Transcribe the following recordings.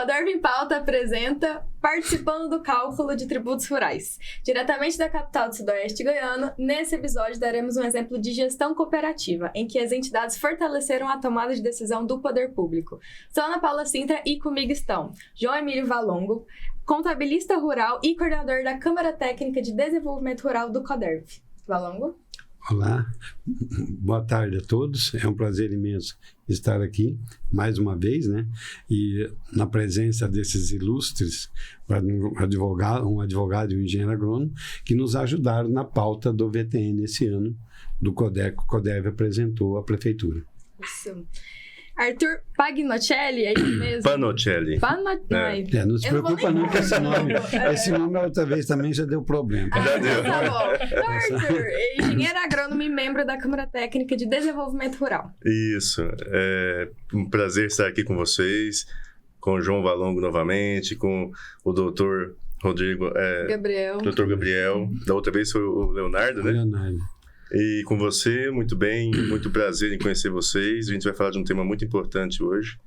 Coderv em Pauta apresenta Participando do Cálculo de Tributos Rurais. Diretamente da capital do Sudoeste Goiano, nesse episódio daremos um exemplo de gestão cooperativa, em que as entidades fortaleceram a tomada de decisão do poder público. Sou Ana Paula Sintra e comigo estão João Emílio Valongo, contabilista rural e coordenador da Câmara Técnica de Desenvolvimento Rural do Coderv. Valongo? Olá, boa tarde a todos. É um prazer imenso estar aqui mais uma vez, né? E na presença desses ilustres um advogado e um engenheiro agrônomo que nos ajudaram na pauta do VTN esse ano, do Coderv, que o Coderv apresentou à prefeitura. Isso. Arthur Pagnocelli, é isso mesmo? Panocelli. Não se preocupa não com esse nome. Esse nome outra vez também já deu problema. Já deu. Tá bom. Então, Arthur, engenheiro agrônomo e membro da Câmara Técnica de Desenvolvimento Rural. Isso. É um prazer estar aqui com vocês, com o João Valongo novamente, com o doutor Rodrigo... Gabriel. Doutor Gabriel. Da outra vez foi o Leonardo, né? Leonardo. E com você, muito bem, muito prazer em conhecer vocês. A gente vai falar de um tema muito importante hoje.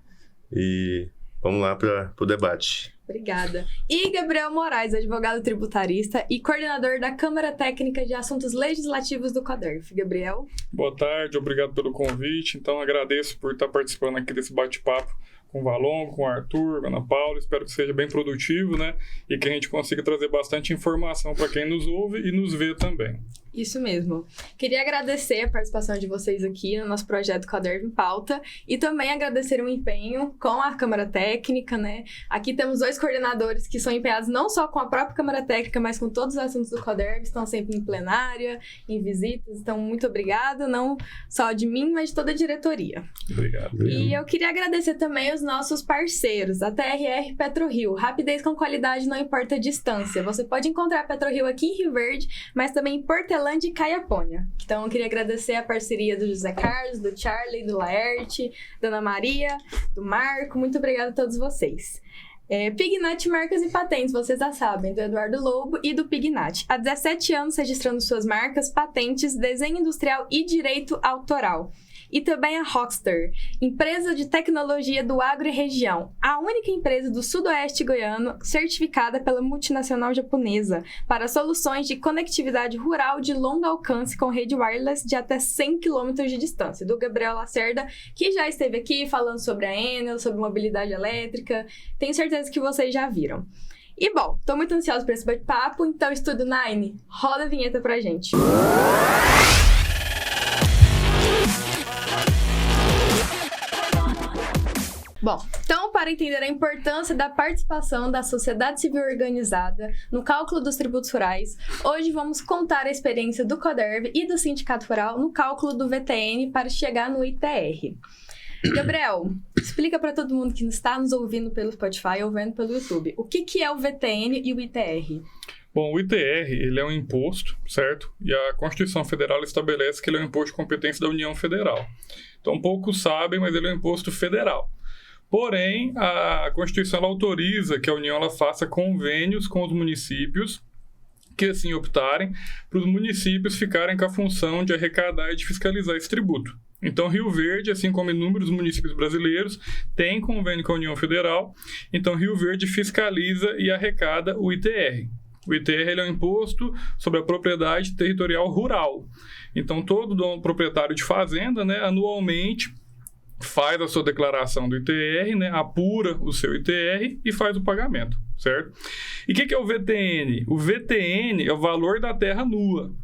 E vamos lá para o debate. Obrigada. E Gabriel Moraes, advogado tributarista e coordenador da Câmara Técnica de Assuntos Legislativos do Coderv. Gabriel? Boa tarde, obrigado pelo convite. Então, agradeço por estar participando aqui desse bate-papo com o Valongo, com o Arthur, com a Ana Paula. Espero que seja bem produtivo, né? E que a gente consiga trazer bastante informação para quem nos ouve e nos vê também. Isso mesmo. Queria agradecer a participação de vocês aqui no nosso projeto Coderv em Pauta e também agradecer o empenho com a Câmara Técnica, né? Aqui temos dois coordenadores que são empenhados não só com a própria Câmara Técnica, mas com todos os assuntos do Coderv, estão sempre em plenária, em visitas. Então, muito obrigada, não só de mim, mas de toda a diretoria. Obrigado. E eu queria agradecer também os nossos parceiros, a TRR PetroRio. Rapidez com qualidade não importa a distância. Você pode encontrar a PetroRio aqui em Rio Verde, mas também em Portelândia e Caiapônia. Então, eu queria agradecer a parceria do José Carlos, do Charlie, do Laerte, da Ana Maria, do Marco. Muito obrigada a todos vocês. Pignat Marcas e Patentes, vocês já sabem, do Eduardo Lobo e do Pignat. Há 17 anos registrando suas marcas, patentes, desenho industrial e direito autoral. E também a Rockster, empresa de tecnologia do agro e região, a única empresa do sudoeste goiano certificada pela multinacional japonesa para soluções de conectividade rural de longo alcance com rede wireless de até 100 km de distância, do Gabriel Lacerda, que já esteve aqui falando sobre a Enel, sobre mobilidade elétrica. Tenho certeza que vocês já viram. E bom, tô muito ansiosa por esse bate-papo, então Estúdio 9, roda a vinheta pra gente. Bom, então, para entender a importância da participação da sociedade civil organizada no cálculo dos tributos rurais, hoje vamos contar a experiência do Coderv e do Sindicato Rural no cálculo do VTN para chegar no ITR. Gabriel, explica para todo mundo que está nos ouvindo pelo Spotify ou vendo pelo YouTube, o que é o VTN e o ITR? Bom, o ITR, ele é um imposto, certo? E a Constituição Federal estabelece que ele é um imposto de competência da União Federal. Então, poucos sabem, mas ele é um imposto federal. Porém, a Constituição ela autoriza que a União ela faça convênios com os municípios que assim optarem para os municípios ficarem com a função de arrecadar e de fiscalizar esse tributo. Então, Rio Verde, assim como inúmeros municípios brasileiros, tem convênio com a União Federal. Então, Rio Verde fiscaliza e arrecada o ITR. O ITR ele é um imposto sobre a propriedade territorial rural. Então, todo dono proprietário de fazenda, né, anualmente faz a sua declaração do ITR, né, apura o seu ITR e faz o pagamento, certo? E o que é o VTN? O VTN é o valor da terra nua.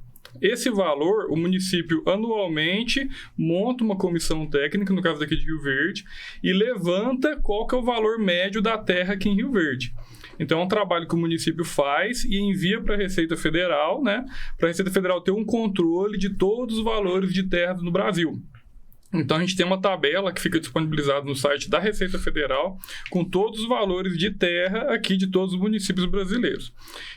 Esse valor, o município anualmente monta uma comissão técnica, no caso daqui de Rio Verde, e levanta qual que é o valor médio da terra aqui em Rio Verde. Então, é um trabalho que o município faz e envia para a Receita Federal, né, para a Receita Federal ter um controle de todos os valores de terras no Brasil. Então, a gente tem uma tabela que fica disponibilizada no site da Receita Federal com todos os valores de terra aqui de todos os municípios brasileiros.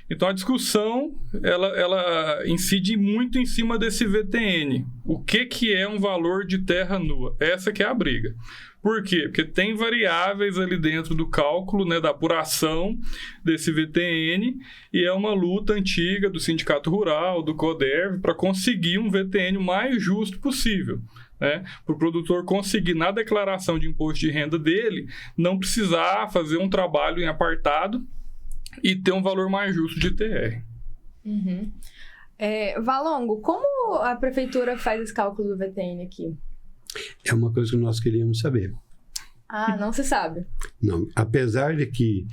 Então, a discussão, ela incide muito em cima desse VTN. O que é um valor de terra nua? Essa que é a briga. Por quê? Porque tem variáveis ali dentro do cálculo, né, da apuração desse VTN, e é uma luta antiga do Sindicato Rural, do Coderv, para conseguir um VTN o mais justo possível. né? Para o produtor conseguir, na declaração de imposto de renda dele, não precisar fazer um trabalho em apartado e ter um valor mais justo de ITR. Uhum. Valongo, como a prefeitura faz esse cálculo do VTN aqui? É uma coisa que nós queríamos saber. Ah, não se sabe. Não, apesar de que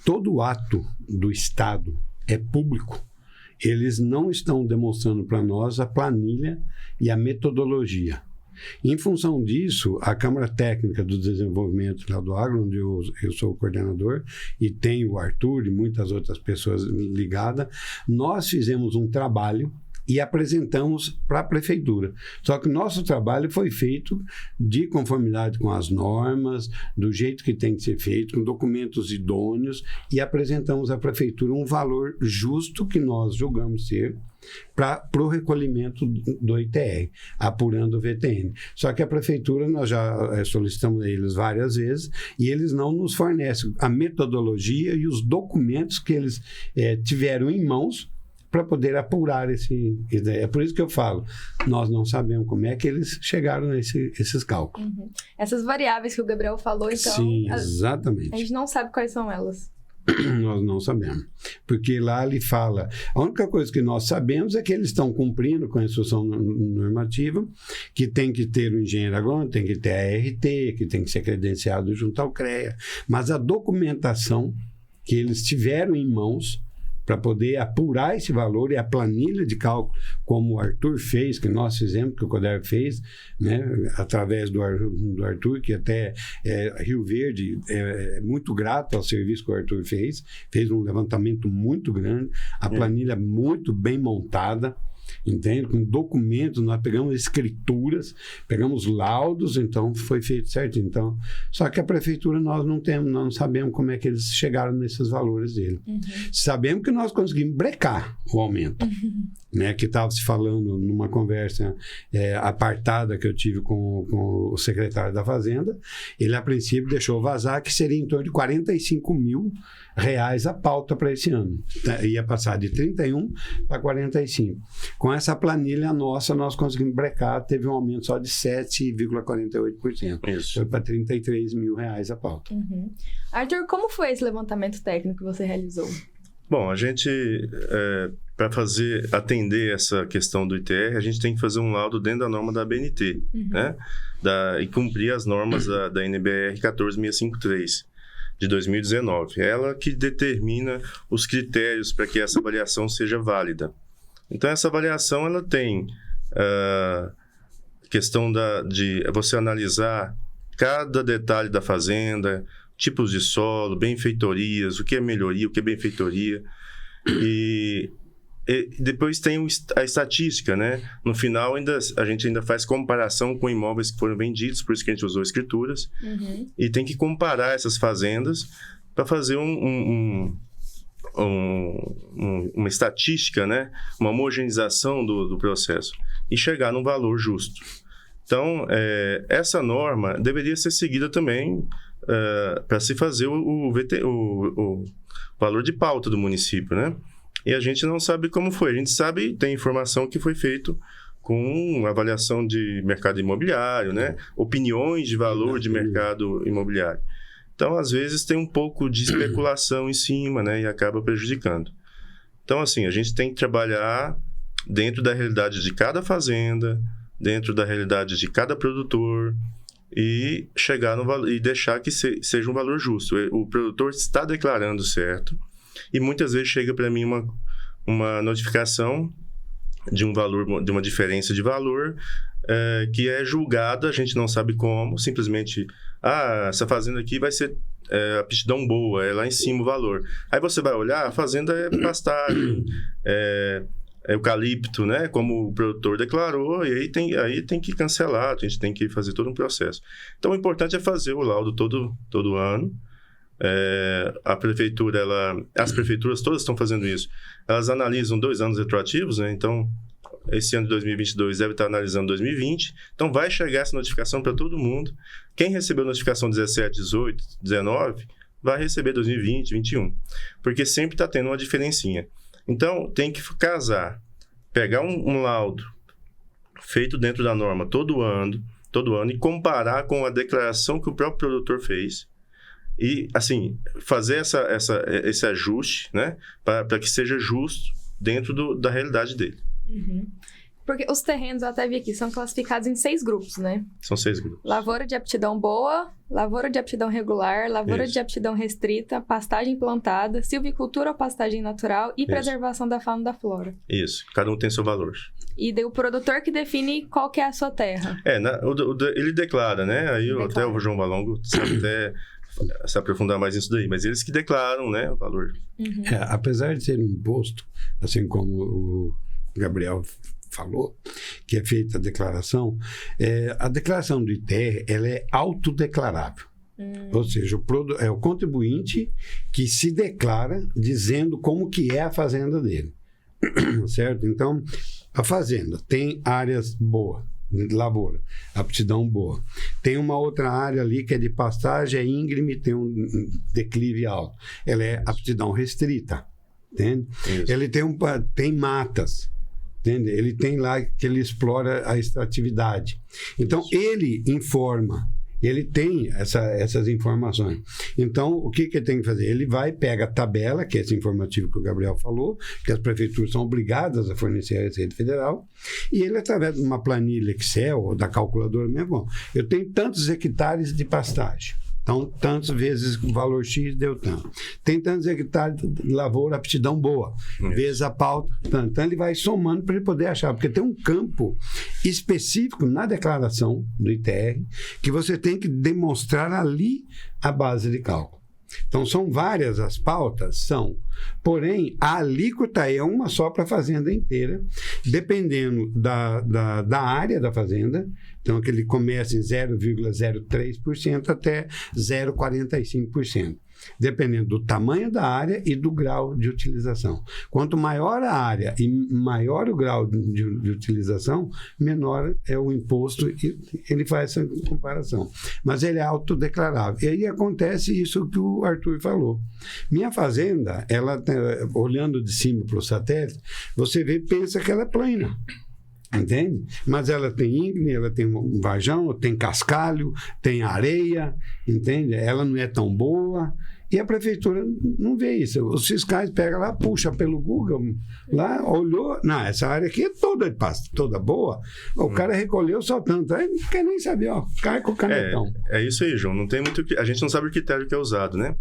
todo ato do Estado é público, eles não estão demonstrando para nós a planilha e a metodologia. Em função disso, a Câmara Técnica do Desenvolvimento Rural do Agro, onde eu sou o coordenador, e tenho o Arthur e muitas outras pessoas ligadas, nós fizemos um trabalho e apresentamos para a prefeitura. Só que o nosso trabalho foi feito de conformidade com as normas, do jeito que tem que ser feito, com documentos idôneos, e apresentamos à prefeitura um valor justo que nós julgamos ser para o recolhimento do ITR, apurando o VTN. Só que a prefeitura, nós já solicitamos a eles várias vezes, e eles não nos fornecem a metodologia e os documentos que eles tiveram em mãos para poder apurar esse. É por isso que eu falo, nós não sabemos como é que eles chegaram nesses cálculos. Uhum. Essas variáveis que o Gabriel falou, então... Sim, exatamente. A gente não sabe quais são elas. Nós não sabemos. Porque lá ele fala... A única coisa que nós sabemos é que eles estão cumprindo com a instrução normativa, que tem que ter o engenheiro agrônomo, tem que ter a ART, que tem que ser credenciado junto ao CREA. Mas a documentação que eles tiveram em mãos para poder apurar esse valor e a planilha de cálculo, como o Arthur fez, que nós fizemos, que o CODER fez, né, através do Arthur, que até Rio Verde é muito grato ao serviço que o Arthur fez um levantamento muito grande, a planilha muito bem montada, entende? Com documentos, nós pegamos escrituras, pegamos laudos, então foi feito certo. Então, só que a prefeitura nós não sabemos como é que eles chegaram nesses valores dele. Uhum. Sabemos que nós conseguimos brecar o aumento, né? Que estava se falando numa conversa apartada que eu tive com o secretário da Fazenda. Ele, a princípio, deixou vazar que seria em torno de R$45 mil a pauta para esse ano. Ia passar de 31 para 45. Com essa planilha nossa, nós conseguimos brecar, teve um aumento só de 7,48%. Isso. Foi para R$33 mil a pauta. Uhum. Arthur, como foi esse levantamento técnico que você realizou? Bom, a gente, para atender essa questão do ITR, a gente tem que fazer um laudo dentro da norma da ABNT, né? E cumprir as normas da NBR 14653. De 2019. Ela que determina os critérios para que essa avaliação seja válida. Então, essa avaliação ela tem a questão de você analisar cada detalhe da fazenda, tipos de solo, benfeitorias, o que é melhoria, o que é benfeitoria. E depois tem a estatística, né? No final, a gente ainda faz comparação com imóveis que foram vendidos, por isso que a gente usou escrituras. Uhum. E tem que comparar essas fazendas para fazer uma estatística, né? Uma homogeneização do processo e chegar num valor justo. Então, essa norma deveria ser seguida também para se fazer o valor de pauta do município, né? E a gente não sabe como foi. A gente sabe, tem informação que foi feito com avaliação de mercado imobiliário, né? Opiniões de valor de mercado imobiliário. Então, às vezes, tem um pouco de especulação em cima, né? E acaba prejudicando. Então, assim, a gente tem que trabalhar dentro da realidade de cada fazenda, dentro da realidade de cada produtor e chegar no valor e deixar que seja um valor justo. O produtor está declarando certo. E muitas vezes chega para mim uma notificação de um valor, de uma diferença de valor que é julgada, a gente não sabe como, simplesmente, essa fazenda aqui vai ser aptidão boa, é lá em cima o valor. Aí você vai olhar, a fazenda é pastagem, eucalipto, né? Como o produtor declarou, e aí tem que cancelar, a gente tem que fazer todo um processo. Então, o importante é fazer o laudo todo ano. A prefeitura, as prefeituras todas estão fazendo isso. Elas analisam 2 anos retroativos, né? Então, esse ano de 2022 deve estar analisando 2020. Então, vai chegar essa notificação para todo mundo. Quem recebeu notificação 17, 18, 19, vai receber 2020, 2021. Porque sempre está tendo uma diferencinha. Então, tem que casar, pegar um laudo feito dentro da norma todo ano, todo ano, e comparar com a declaração que o próprio produtor fez. E, assim, fazer esse ajuste, né? Para que seja justo dentro da realidade dele. Uhum. Porque os terrenos, eu até vi aqui, são classificados em 6 grupos, né? São 6 grupos. Lavoura de aptidão boa, lavoura de aptidão regular, lavoura de aptidão restrita, pastagem plantada, silvicultura ou pastagem natural e preservação da fauna e da flora. Isso, cada um tem seu valor. E daí o produtor que define qual que é a sua terra. Ele declara, né? Aí até o João Valongo sabe até se aprofundar mais nisso daí, mas eles que declaram, né, o valor. Uhum. Apesar de ser um imposto, assim como o Gabriel falou, que é feita a declaração do ITR, ela é autodeclarável. Ou seja, é o contribuinte que se declara dizendo como que é a fazenda dele. Certo? Então, a fazenda tem áreas boas, de lavoura, aptidão boa. Tem uma outra área ali que é de pastagem, é íngreme, tem um declive alto. Ela é aptidão restrita. Entende? Isso. Ele tem matas. Entende? Ele tem lá que ele explora a extratividade. Então, ele informa, ele tem essas informações. Então, o que ele tem que fazer? Ele pega a tabela, que é esse informativo que o Gabriel falou, que as prefeituras são obrigadas a fornecer à Receita Federal, e ele, através de uma planilha Excel, ou da calculadora mesmo, eu tenho tantos hectares de pastagem. Então, tantas vezes o valor X deu tanto. Tem tantos hectares de lavoura, aptidão boa. Vezes a pauta, tanto. Então, ele vai somando para ele poder achar. Porque tem um campo específico na declaração do ITR que você tem que demonstrar ali a base de cálculo. Então, são várias as pautas, porém, a alíquota é uma só para a fazenda inteira, dependendo da área da fazenda. Então, que ele começa em 0,03% até 0,45%, dependendo do tamanho da área e do grau de utilização. Quanto maior a área e maior o grau de utilização, menor é o imposto, e ele faz essa comparação. Mas ele é autodeclarável. E aí acontece isso que o Arthur falou. Minha fazenda, ela, olhando de cima para o satélite, você pensa que ela é plana. Entende? Mas ela tem íngreme, ela tem um varjão, tem cascalho, tem areia, entende? Ela não é tão boa. E a prefeitura não vê isso. Os fiscais pegam lá, puxa pelo Google, lá, olhou, não, essa área aqui é toda boa. O cara recolheu só tanto, aí não quer nem saber, cai com o canetão. É isso aí, João. Não tem muito, a gente não sabe o critério que é usado, né?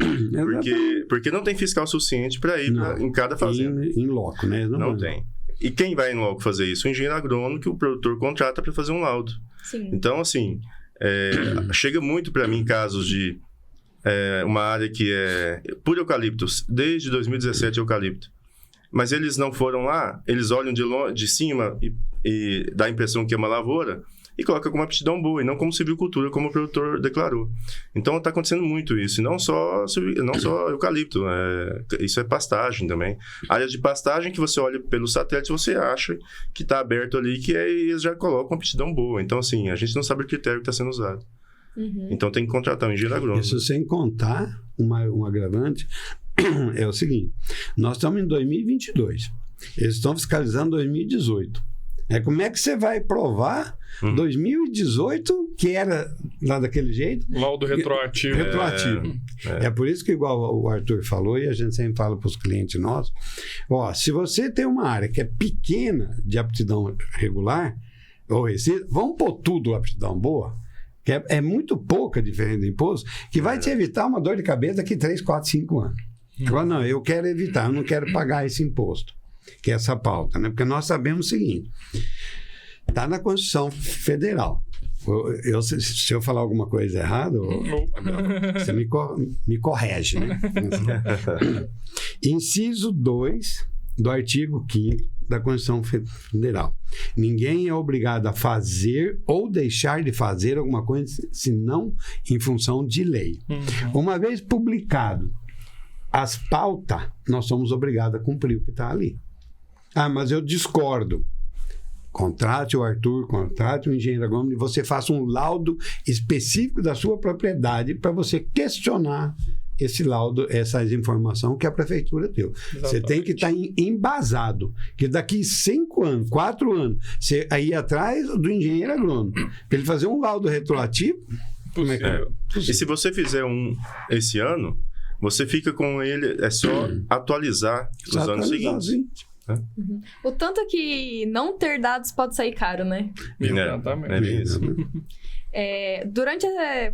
Porque não tem fiscal suficiente para ir em cada fazenda. Em loco, né? Não tem. E quem vai em loco fazer isso? O engenheiro agrônomo que o produtor contrata para fazer um laudo. Sim. Então, assim, chega muito para mim casos de uma área que é por eucaliptos, desde 2017 eucalipto. Mas eles não foram lá, eles olham de cima e dá a impressão que é uma lavoura e coloca como aptidão boa e não como silvicultura, como o produtor declarou. Então, está acontecendo muito isso. E não só eucalipto, isso é pastagem também. Área de pastagem que você olha pelo satélite, você acha que está aberto ali, e eles já colocam aptidão boa. Então, assim, a gente não sabe o critério que está sendo usado. Uhum. Então, tem que contratar um engenheiro agrônomo. Isso sem contar um agravante, é o seguinte, nós estamos em 2022, eles estão fiscalizando 2018. Como é que você vai provar 2018 que era lá daquele jeito? Laudo retroativo. É por isso que, igual o Arthur falou, e a gente sempre fala para os clientes nossos, se você tem uma área que é pequena de aptidão regular ou restrita, vamos pôr tudo aptidão boa, que é muito pouca diferença do imposto, que vai te evitar uma dor de cabeça daqui 3, 4, 5 anos. Agora, não, eu quero evitar, eu não quero pagar esse imposto, que é essa pauta, né? Porque nós sabemos o seguinte, está na Constituição Federal. Se eu falar alguma coisa errada, você me corrige, né? Inciso 2 do artigo 5º da Constituição Federal. Ninguém é obrigado a fazer ou deixar de fazer alguma coisa, senão em função de lei. Uma vez publicado as pautas, nós somos obrigados a cumprir o que está ali. Mas eu discordo. Contrate o Arthur, contrate o engenheiro agrônomo e você faça um laudo específico da sua propriedade para você questionar esse laudo, essas informações que a prefeitura deu. Você tem que estar embasado, que daqui 5 anos, 4 anos, você ir atrás do engenheiro agrônomo, para ele fazer um laudo retroativo. Como é que é? E se você fizer um esse ano, você fica com ele, é só atualizar os anos seguintes. O tanto que não ter dados pode sair caro, né? Exatamente. É bem isso.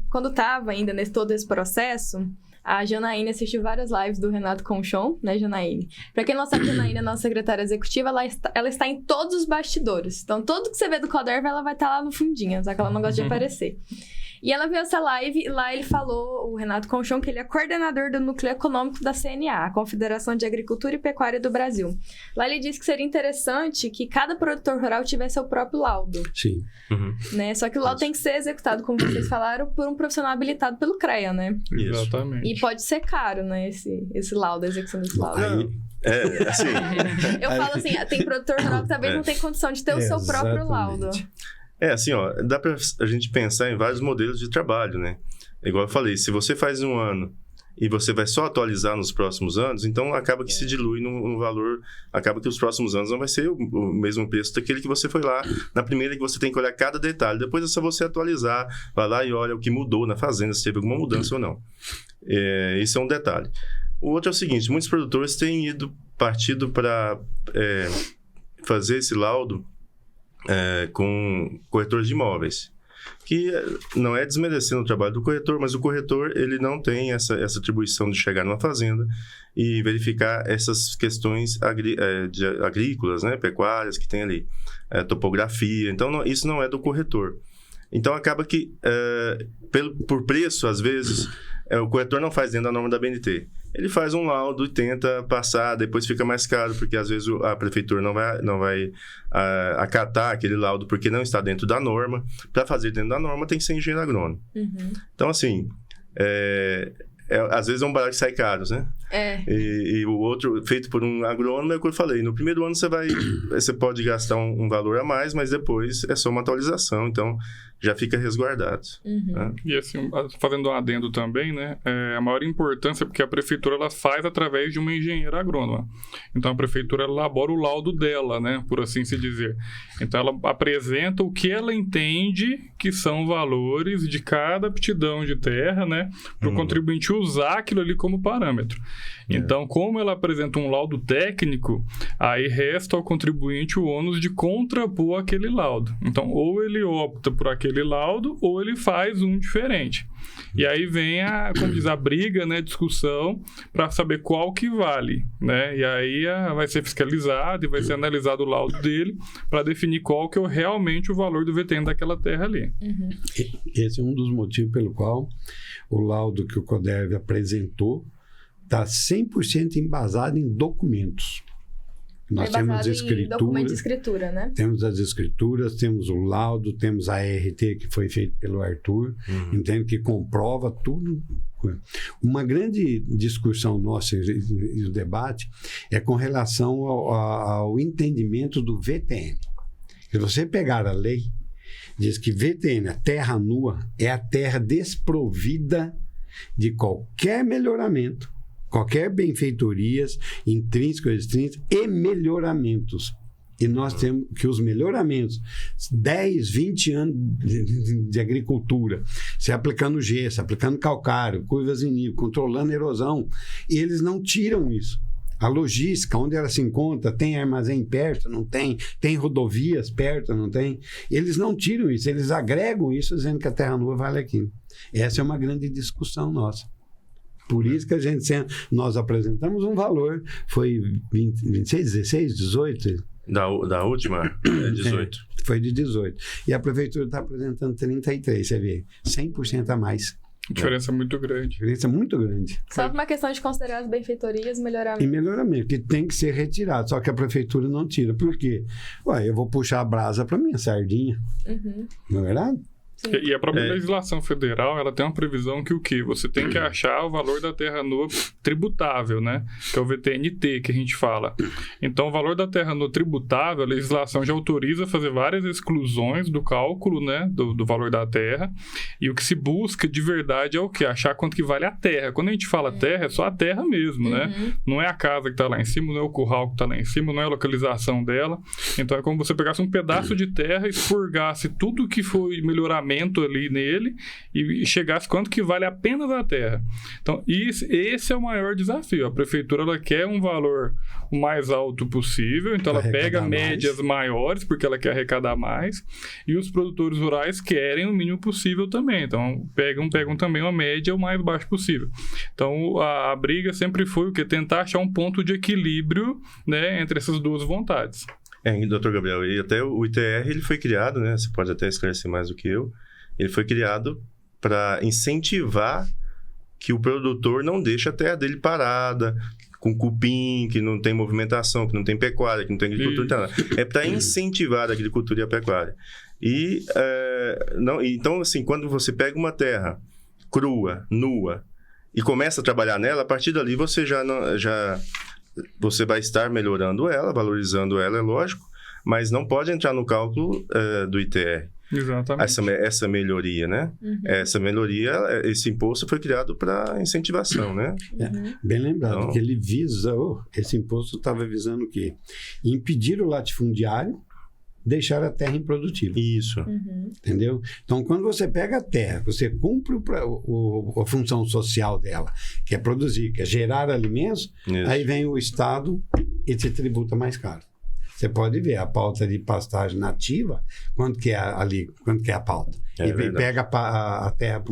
Quando estava ainda todo esse processo, a Janaína assistiu várias lives do Renato Conchon, né, Janaína? Pra quem não sabe, a Janaína é nossa secretária executiva, ela está em todos os bastidores. Então, tudo que você vê do Coderv, ela vai estar lá no fundinho, só que ela não gosta de aparecer. E ela viu essa live e lá ele falou, o Renato Conchon, que ele é coordenador do Núcleo Econômico da CNA, a Confederação de Agricultura e Pecuária do Brasil. Lá ele disse que seria interessante que cada produtor rural tivesse seu próprio laudo. Sim. Né? Só que o laudo tem que ser executado, como vocês falaram, por um profissional habilitado pelo CREA, né? Isso. Exatamente. E pode ser caro, né, esse laudo, a execução desse laudo. Assim... Eu falo assim, tem produtor rural que talvez não tenha condição de ter o seu próprio laudo. Assim, ó, dá pra a gente pensar em vários modelos de trabalho, né? Igual eu falei, se você faz um ano e você vai só atualizar nos próximos anos, então acaba que se dilui no valor, acaba que os próximos anos não vai ser o mesmo preço daquele que você foi lá na primeira, que você tem que olhar cada detalhe. Depois é só você atualizar, vai lá e olha o que mudou na fazenda, se teve alguma mudança ou não. Isso é um detalhe. O outro é o seguinte, muitos produtores têm partido para fazer esse laudo com corretores de imóveis, que não é desmerecendo o trabalho do corretor, mas o corretor ele não tem essa atribuição de chegar numa fazenda e verificar essas questões agrícolas, né, pecuárias que tem ali, topografia. Então, isso não é do corretor. Então, acaba que, por preço, às vezes, o corretor não faz dentro da norma da BNT. Ele faz um laudo e tenta passar, depois fica mais caro, porque às vezes a prefeitura não vai acatar aquele laudo porque não está dentro da norma. Para fazer dentro da norma tem que ser engenheiro agrônomo. Então, assim, às vezes é um barato que sai caro, né? E o outro, feito por um agrônomo, é o que eu falei. No primeiro ano você pode gastar um valor a mais, mas depois é só uma atualização, então já fica resguardado. Né? E assim, fazendo um adendo também, né? A maior importância é porque a prefeitura ela faz através de uma engenheira agrônoma. Então a prefeitura elabora o laudo dela, né? Por assim se dizer. Então ela apresenta o que ela entende que são valores de cada aptidão de terra, né? Para o contribuinte usar aquilo ali como parâmetro. Então, como ela apresenta um laudo técnico, aí resta ao contribuinte o ônus de contrapor aquele laudo. Então, ou ele opta por aquele laudo, ou ele faz um diferente. E aí vem como diz, a briga, né, discussão, para saber qual que vale, né? E aí vai ser fiscalizado e vai ser analisado o laudo dele para definir qual que é realmente o valor do VTN daquela terra ali. Esse é um dos motivos pelo qual o laudo que o Coderv apresentou está 100% embasado em documentos. Nós temos escritura, documento de escritura, né? Temos as escrituras, temos o laudo, temos a ART que foi feito pelo Arthur, entende? Que comprova tudo. Uma grande discussão nossa e o debate é com relação ao entendimento do VTN. Se você pegar a lei, diz que VTN, a terra nua, é a terra desprovida de qualquer melhoramento, qualquer benfeitorias intrínsecas, extrínsecas e melhoramentos. E nós temos que os melhoramentos, 10, 20 anos de agricultura, se aplicando gesso, aplicando calcário, curvas em nível, controlando a erosão, e eles não tiram isso. A logística, onde ela se encontra, tem armazém perto, não tem? Tem rodovias perto, não tem? Eles não tiram isso, eles agregam isso dizendo que a terra nua vale aquilo. Essa é uma grande discussão nossa. Por isso que nós apresentamos um valor, foi 26, 16, 18? Da última, 18. Foi de 18. E a prefeitura está apresentando 33, você vê, 100% a mais. Diferença muito grande. Diferença muito grande. Só por uma questão de considerar as benfeitorias e melhoramento. E melhoramento, que tem que ser retirado, só que a prefeitura não tira. Por quê? Eu vou puxar a brasa para minha sardinha. Não é verdade? E a própria legislação federal, ela tem uma previsão que o quê? Você tem que achar o valor da terra nua tributável, né? Que é o VTNT que a gente fala. Então, o valor da terra nua tributável, a legislação já autoriza a fazer várias exclusões do cálculo, né? Do valor da terra. E o que se busca de verdade é o quê? Achar quanto que vale a terra. Quando a gente fala terra, é só a terra mesmo, né? Não é a casa que está lá em cima, não é o curral que está lá em cima, não é a localização dela. Então, é como você pegasse um pedaço de terra, expurgasse tudo que foi melhoramento ali nele e chegasse quanto que vale apenas a terra. Então, esse é o maior desafio. A prefeitura, ela quer um valor o mais alto possível, então ela pega médias maiores, porque ela quer arrecadar mais, e os produtores rurais querem o mínimo possível também. Então, pegam também uma média o mais baixo possível. Então, a briga sempre foi o quê? Tentar achar um ponto de equilíbrio, né, entre essas duas vontades. Doutor Gabriel, e até o ITR ele foi criado, né? Você pode até esclarecer mais do que eu. Ele foi criado para incentivar que o produtor não deixe a terra dele parada, com cupim, que não tem movimentação, que não tem pecuária, que não tem agricultura. É para incentivar a agricultura e a pecuária. Então, assim, quando você pega uma terra crua, nua, e começa a trabalhar nela, a partir dali você você vai estar melhorando ela, valorizando ela, é lógico, mas não pode entrar no cálculo do ITR. Exatamente. Essa melhoria, né? Essa melhoria, esse imposto foi criado para incentivação, né? Bem lembrado, que ele visa, esse imposto estava visando o quê? Impedir o latifundiário deixar a terra improdutiva. Isso. Entendeu? Então, quando você pega a terra, você cumpre a função social dela, que é produzir, que é gerar alimentos, aí vem o Estado e te tributa mais caro. Você pode ver a pauta de pastagem nativa, quanto que é a pauta. E pega a terra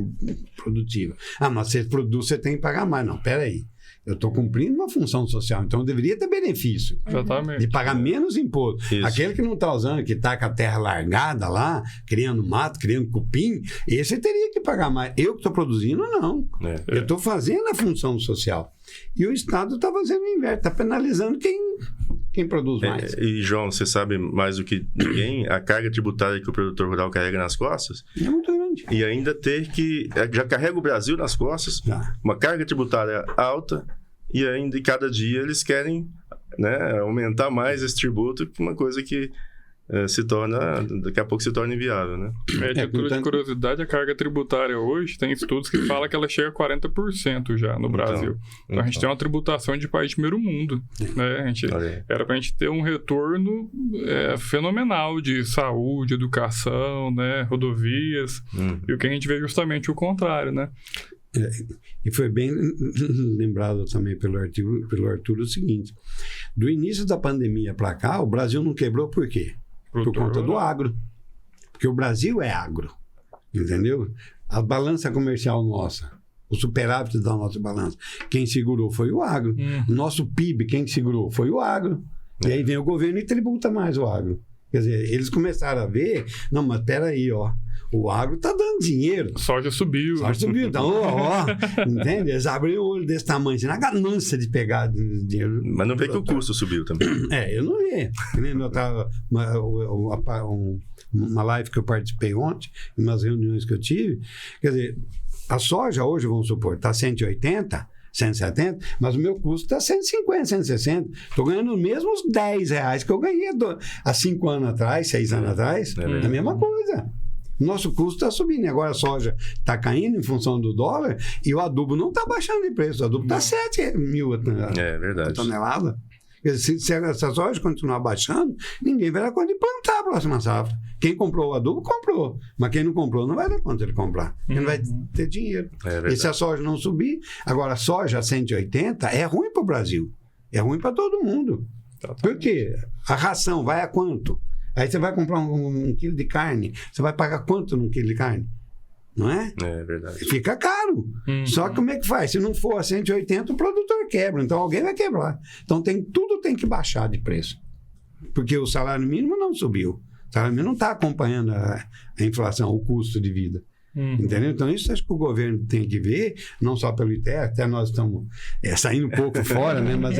produtiva. Mas você produz, você tem que pagar mais. Não, peraí. Eu estou cumprindo uma função social, então eu deveria ter benefício. Exatamente. De pagar menos imposto. Isso. Aquele que não está usando, que está com a terra largada lá, criando mato, criando cupim, esse teria que pagar mais. Eu que estou produzindo, não. Eu estou fazendo a função social. E o Estado está fazendo o inverso, está penalizando quem produz mais. E, João, você sabe mais do que ninguém, a carga tributária que o produtor rural carrega nas costas é muito grande. E ainda ter que... Já carrega o Brasil nas costas, uma carga tributária alta, e ainda cada dia eles querem, né, aumentar mais esse tributo, uma coisa que daqui a pouco se torna inviável, né? De curiosidade, a carga tributária hoje tem estudos que falam que ela chega a 40% já no Brasil. Então a gente tem uma tributação de país de primeiro mundo, né? Era pra gente ter um retorno fenomenal de saúde, educação, né, rodovias, e o que a gente vê é justamente o contrário, né? E foi bem lembrado também pelo Arthur o seguinte: do início da pandemia para cá, o Brasil não quebrou por quê? Por conta do agro. Porque o Brasil é agro, entendeu? A balança comercial nossa, o superávit da nossa balança, quem segurou foi o agro. Nosso PIB, quem segurou foi o agro. E aí vem o governo e tributa mais o agro. Quer dizer, eles começaram a ver, não, mas peraí, o agro está dando dinheiro. Soja subiu. Então, entende? Eles abriram o olho desse tamanho, na ganância de pegar dinheiro. Mas não vê que o custo subiu também. Eu não vi. Eu tava uma live que eu participei ontem, em umas reuniões que eu tive, quer dizer, a soja hoje, vamos supor, está 180, 170, mas o meu custo está 150, 160. Estou ganhando os mesmos R$10 que eu ganhei há 5 anos atrás, 6 anos atrás. É a mesma coisa. Nosso custo está subindo. Agora a soja está caindo em função do dólar e o adubo não está baixando de preço. O adubo está 7 mil a tonelada. Se essa soja continuar baixando, ninguém vai dar conta de plantar a próxima safra. Quem comprou o adubo, comprou. Mas quem não comprou, não vai dar conta de comprar. Porque não vai ter dinheiro. E se a soja não subir... Agora, a soja a 180 é ruim para o Brasil. É ruim para todo mundo. Por quê? A ração vai a quanto? Aí você vai comprar um quilo de carne, você vai pagar quanto num quilo de carne? Não é? É verdade. Fica caro. Só que como é que faz? Se não for a 180, o produtor quebra. Então alguém vai quebrar. Então tudo tem que baixar de preço. Porque o salário mínimo não subiu. O salário mínimo não está acompanhando a inflação, o custo de vida. Entendeu? Então isso acho que o governo tem que ver, não só pelo ITR, até nós estamos saindo um pouco fora, né? Mas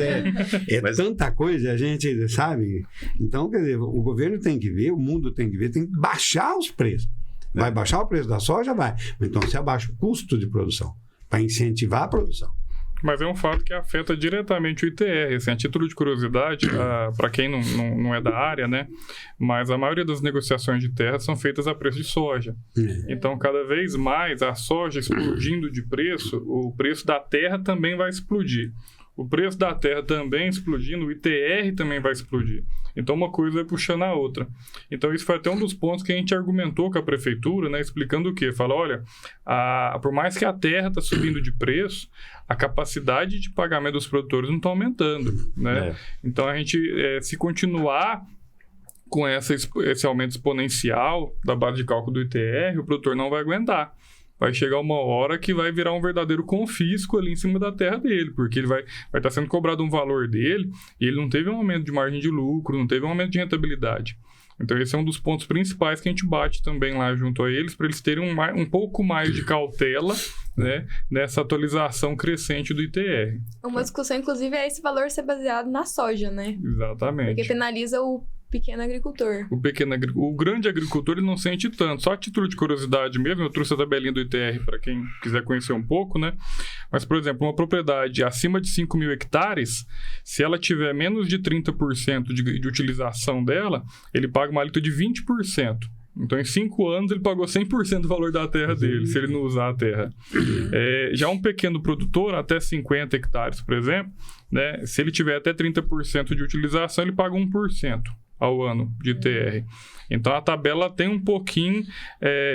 tanta coisa, a gente sabe. Então, quer dizer, o governo tem que ver, o mundo tem que ver, tem que baixar os preços. Vai baixar o preço da soja? Vai. Então você abaixa o custo de produção para incentivar a produção. Mas é um fato que afeta diretamente o ITR. Assim, a título de curiosidade, para quem não é da área, né? Mas a maioria das negociações de terra são feitas a preço de soja. Então, cada vez mais, a soja explodindo de preço, o preço da terra também vai explodir. O preço da terra também explodindo, o ITR também vai explodir. Então, uma coisa vai puxando a outra. Então, isso foi até um dos pontos que a gente argumentou com a prefeitura, né? Explicando o quê? Fala, olha, por mais que a terra está subindo de preço, a capacidade de pagamento dos produtores não está aumentando, né? Então, a gente, se continuar com esse aumento exponencial da base de cálculo do ITR, o produtor não vai aguentar. Vai chegar uma hora que vai virar um verdadeiro confisco ali em cima da terra dele, porque ele vai estar sendo cobrado um valor dele e ele não teve um aumento de margem de lucro, não teve um aumento de rentabilidade. Então, esse é um dos pontos principais que a gente bate também lá junto a eles, para eles terem um pouco mais de cautela, né, nessa atualização crescente do ITR. Uma discussão, inclusive, é esse valor ser baseado na soja, né? Exatamente. Porque penaliza o pequeno agricultor. O grande agricultor, ele não sente tanto. Só a título de curiosidade mesmo, eu trouxe a tabelinha do ITR para quem quiser conhecer um pouco, né? Mas, por exemplo, uma propriedade acima de 5 mil hectares, se ela tiver menos de 30% de utilização dela, ele paga uma alíquota de 20%. Então, em 5 anos, ele pagou 100% do valor da terra dele, se ele não usar a terra. Já um pequeno produtor, até 50 hectares, por exemplo, né, se ele tiver até 30% de utilização, ele paga 1% ao ano de ITR. Então, a tabela tem um pouquinho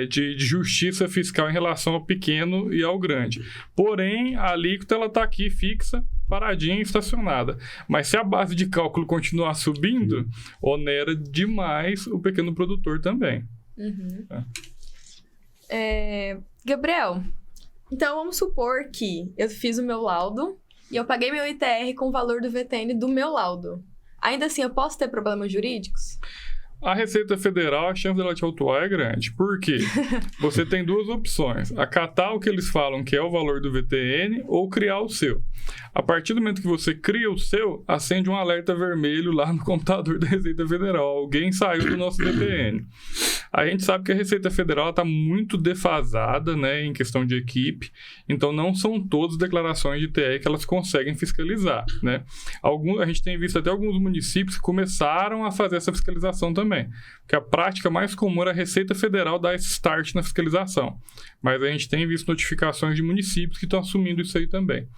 de justiça fiscal em relação ao pequeno e ao grande. Porém, a alíquota está aqui fixa, paradinha, estacionada. Mas se a base de cálculo continuar subindo, onera demais o pequeno produtor também. Gabriel, então vamos supor que eu fiz o meu laudo e eu paguei meu ITR com o valor do VTN do meu laudo. Ainda assim, eu posso ter problemas jurídicos? A Receita Federal, a chance dela te autuar é grande. Por quê? Você tem duas opções. Acatar o que eles falam que é o valor do VTN ou criar o seu. A partir do momento que você cria o seu, acende um alerta vermelho lá no computador da Receita Federal. Alguém saiu do nosso VTN. A gente sabe que a Receita Federal está muito defasada, né, em questão de equipe. Então, não são todas as declarações de ITR que elas conseguem fiscalizar, né? A gente tem visto até alguns municípios que começaram a fazer essa fiscalização também. Porque a prática mais comum era a Receita Federal dar esse start na fiscalização. Mas a gente tem visto notificações de municípios que estão assumindo isso aí também.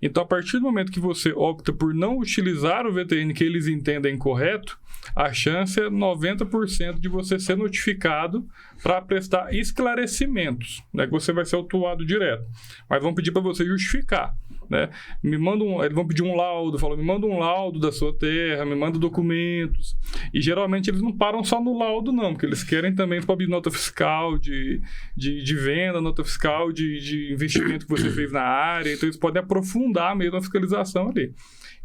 Então, a partir do momento que você opta por não utilizar o VTN que eles entendem correto, a chance é 90% de você ser notificado para prestar esclarecimentos, né, que você vai ser autuado direto. Mas vão pedir para você justificar, né? Eles vão pedir um laudo, me manda um laudo da sua terra, me manda documentos. E geralmente eles não param só no laudo, não, porque eles querem também nota fiscal de venda, nota fiscal de investimento que você fez na área. Então eles podem aprofundar mesmo a fiscalização ali.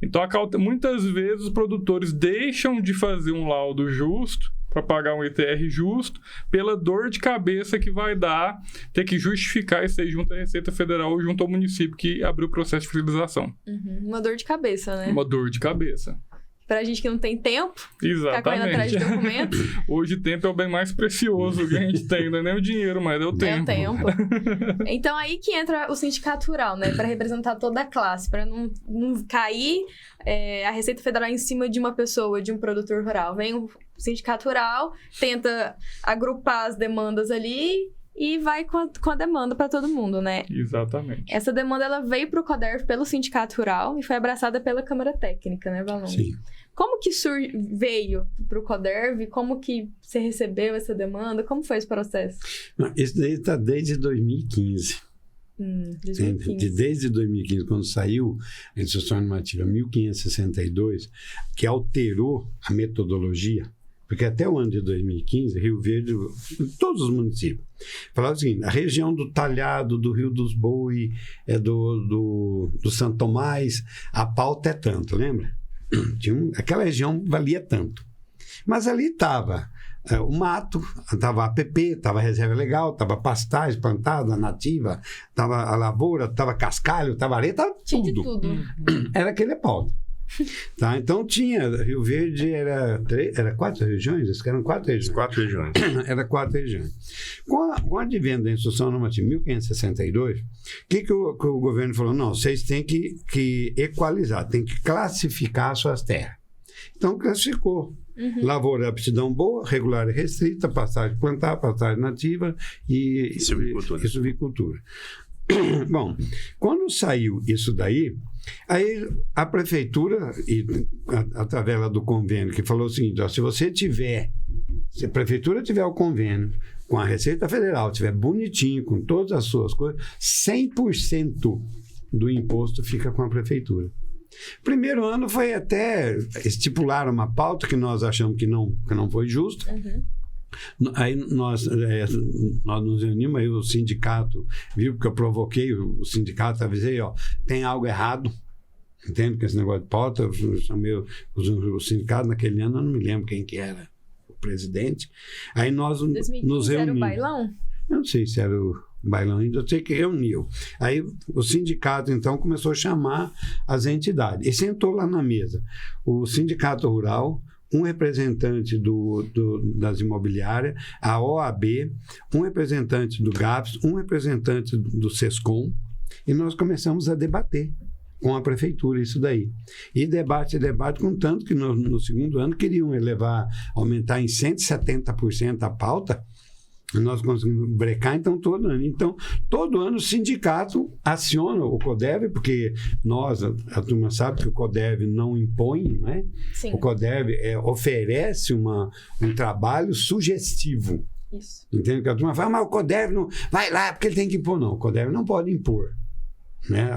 Então, muitas vezes os produtores deixam de fazer um laudo justo para pagar um ITR justo pela dor de cabeça que vai dar ter que justificar isso aí junto à Receita Federal ou junto ao município que abriu o processo de fiscalização. Uma dor de cabeça, né? Uma dor de cabeça. Pra gente que não tem tempo, exatamente, ficar correndo atrás de documentos. Hoje o tempo é o bem mais precioso que a gente tem, não é nem o dinheiro, mas é o tempo. É o tempo. Então, aí que entra o sindicato rural, né? Para representar toda a classe, para não cair a Receita Federal em cima de uma pessoa, de um produtor rural. Vem o sindicato rural, tenta agrupar as demandas ali e vai com a demanda para todo mundo, né? Exatamente. Essa demanda, ela veio para o CODERV pelo sindicato rural e foi abraçada pela Câmara Técnica, né, Valon? Sim. Como que veio para o CODERV? Como que você recebeu essa demanda? Como foi esse processo? Isso daí está desde 2015. 2015. Desde 2015, quando saiu a Instrução Normativa 1562, que alterou a metodologia, porque até o ano de 2015, Rio Verde, todos os municípios, falava o seguinte: a região do Talhado, do Rio dos Boi, do Santo Tomás, a pauta é tanto, lembra? Aquela região valia tanto. Mas ali estava o mato, estava a APP, estava a reserva legal, estava pastagem plantada, nativa, estava a lavoura, estava cascalho, estava areia, estava tudo. Tinha de tudo. Era aquele pauta. Tá? Então tinha, Rio Verde era 4 regiões? Acho que eram 4 regiões. 4 regiões. Era 4 regiões. Com o advento da Instrução Normativa 1562, o que o governo falou? Não, vocês têm que equalizar, têm que classificar suas terras. Então classificou. Lavoura, aptidão boa, regular e restrita, passagem plantar, passagem nativa e silvicultura. Bom, quando saiu isso daí, aí a prefeitura, através do convênio, que falou o seguinte, ó, se a prefeitura tiver o convênio com a Receita Federal, tiver bonitinho, com todas as suas coisas, 100% do imposto fica com a prefeitura. Primeiro ano foi até estipular uma pauta que nós achamos que não foi justa. Aí nós nos reunimos, aí o sindicato viu, porque eu provoquei o sindicato, avisei, ó, tem algo errado, entende? Com esse negócio de pauta, eu chamei o sindicato naquele ano, eu não me lembro quem que era o presidente. Aí nós 2015 nos reunimos. Era o bailão? Eu não sei se era o bailão ainda, eu sei que reuniu. Aí o sindicato, então, começou a chamar as entidades. E sentou lá na mesa o Sindicato Rural, um representante das imobiliárias, a OAB, um representante do GAPS, um representante do SESCOM, e nós começamos a debater com a prefeitura isso daí. E debate, com tanto que no segundo ano queriam aumentar em 170% a pauta. Nós conseguimos brecar, então, todo ano. Então, todo ano o sindicato aciona o CODEV, porque a turma sabe que o CODEV não impõe, não é? Sim. O CODEV oferece um trabalho sugestivo. Isso. Entende? Que a turma fala, mas o CODEV não vai lá porque ele tem que impor. Não, o CODEV não pode impor. Né?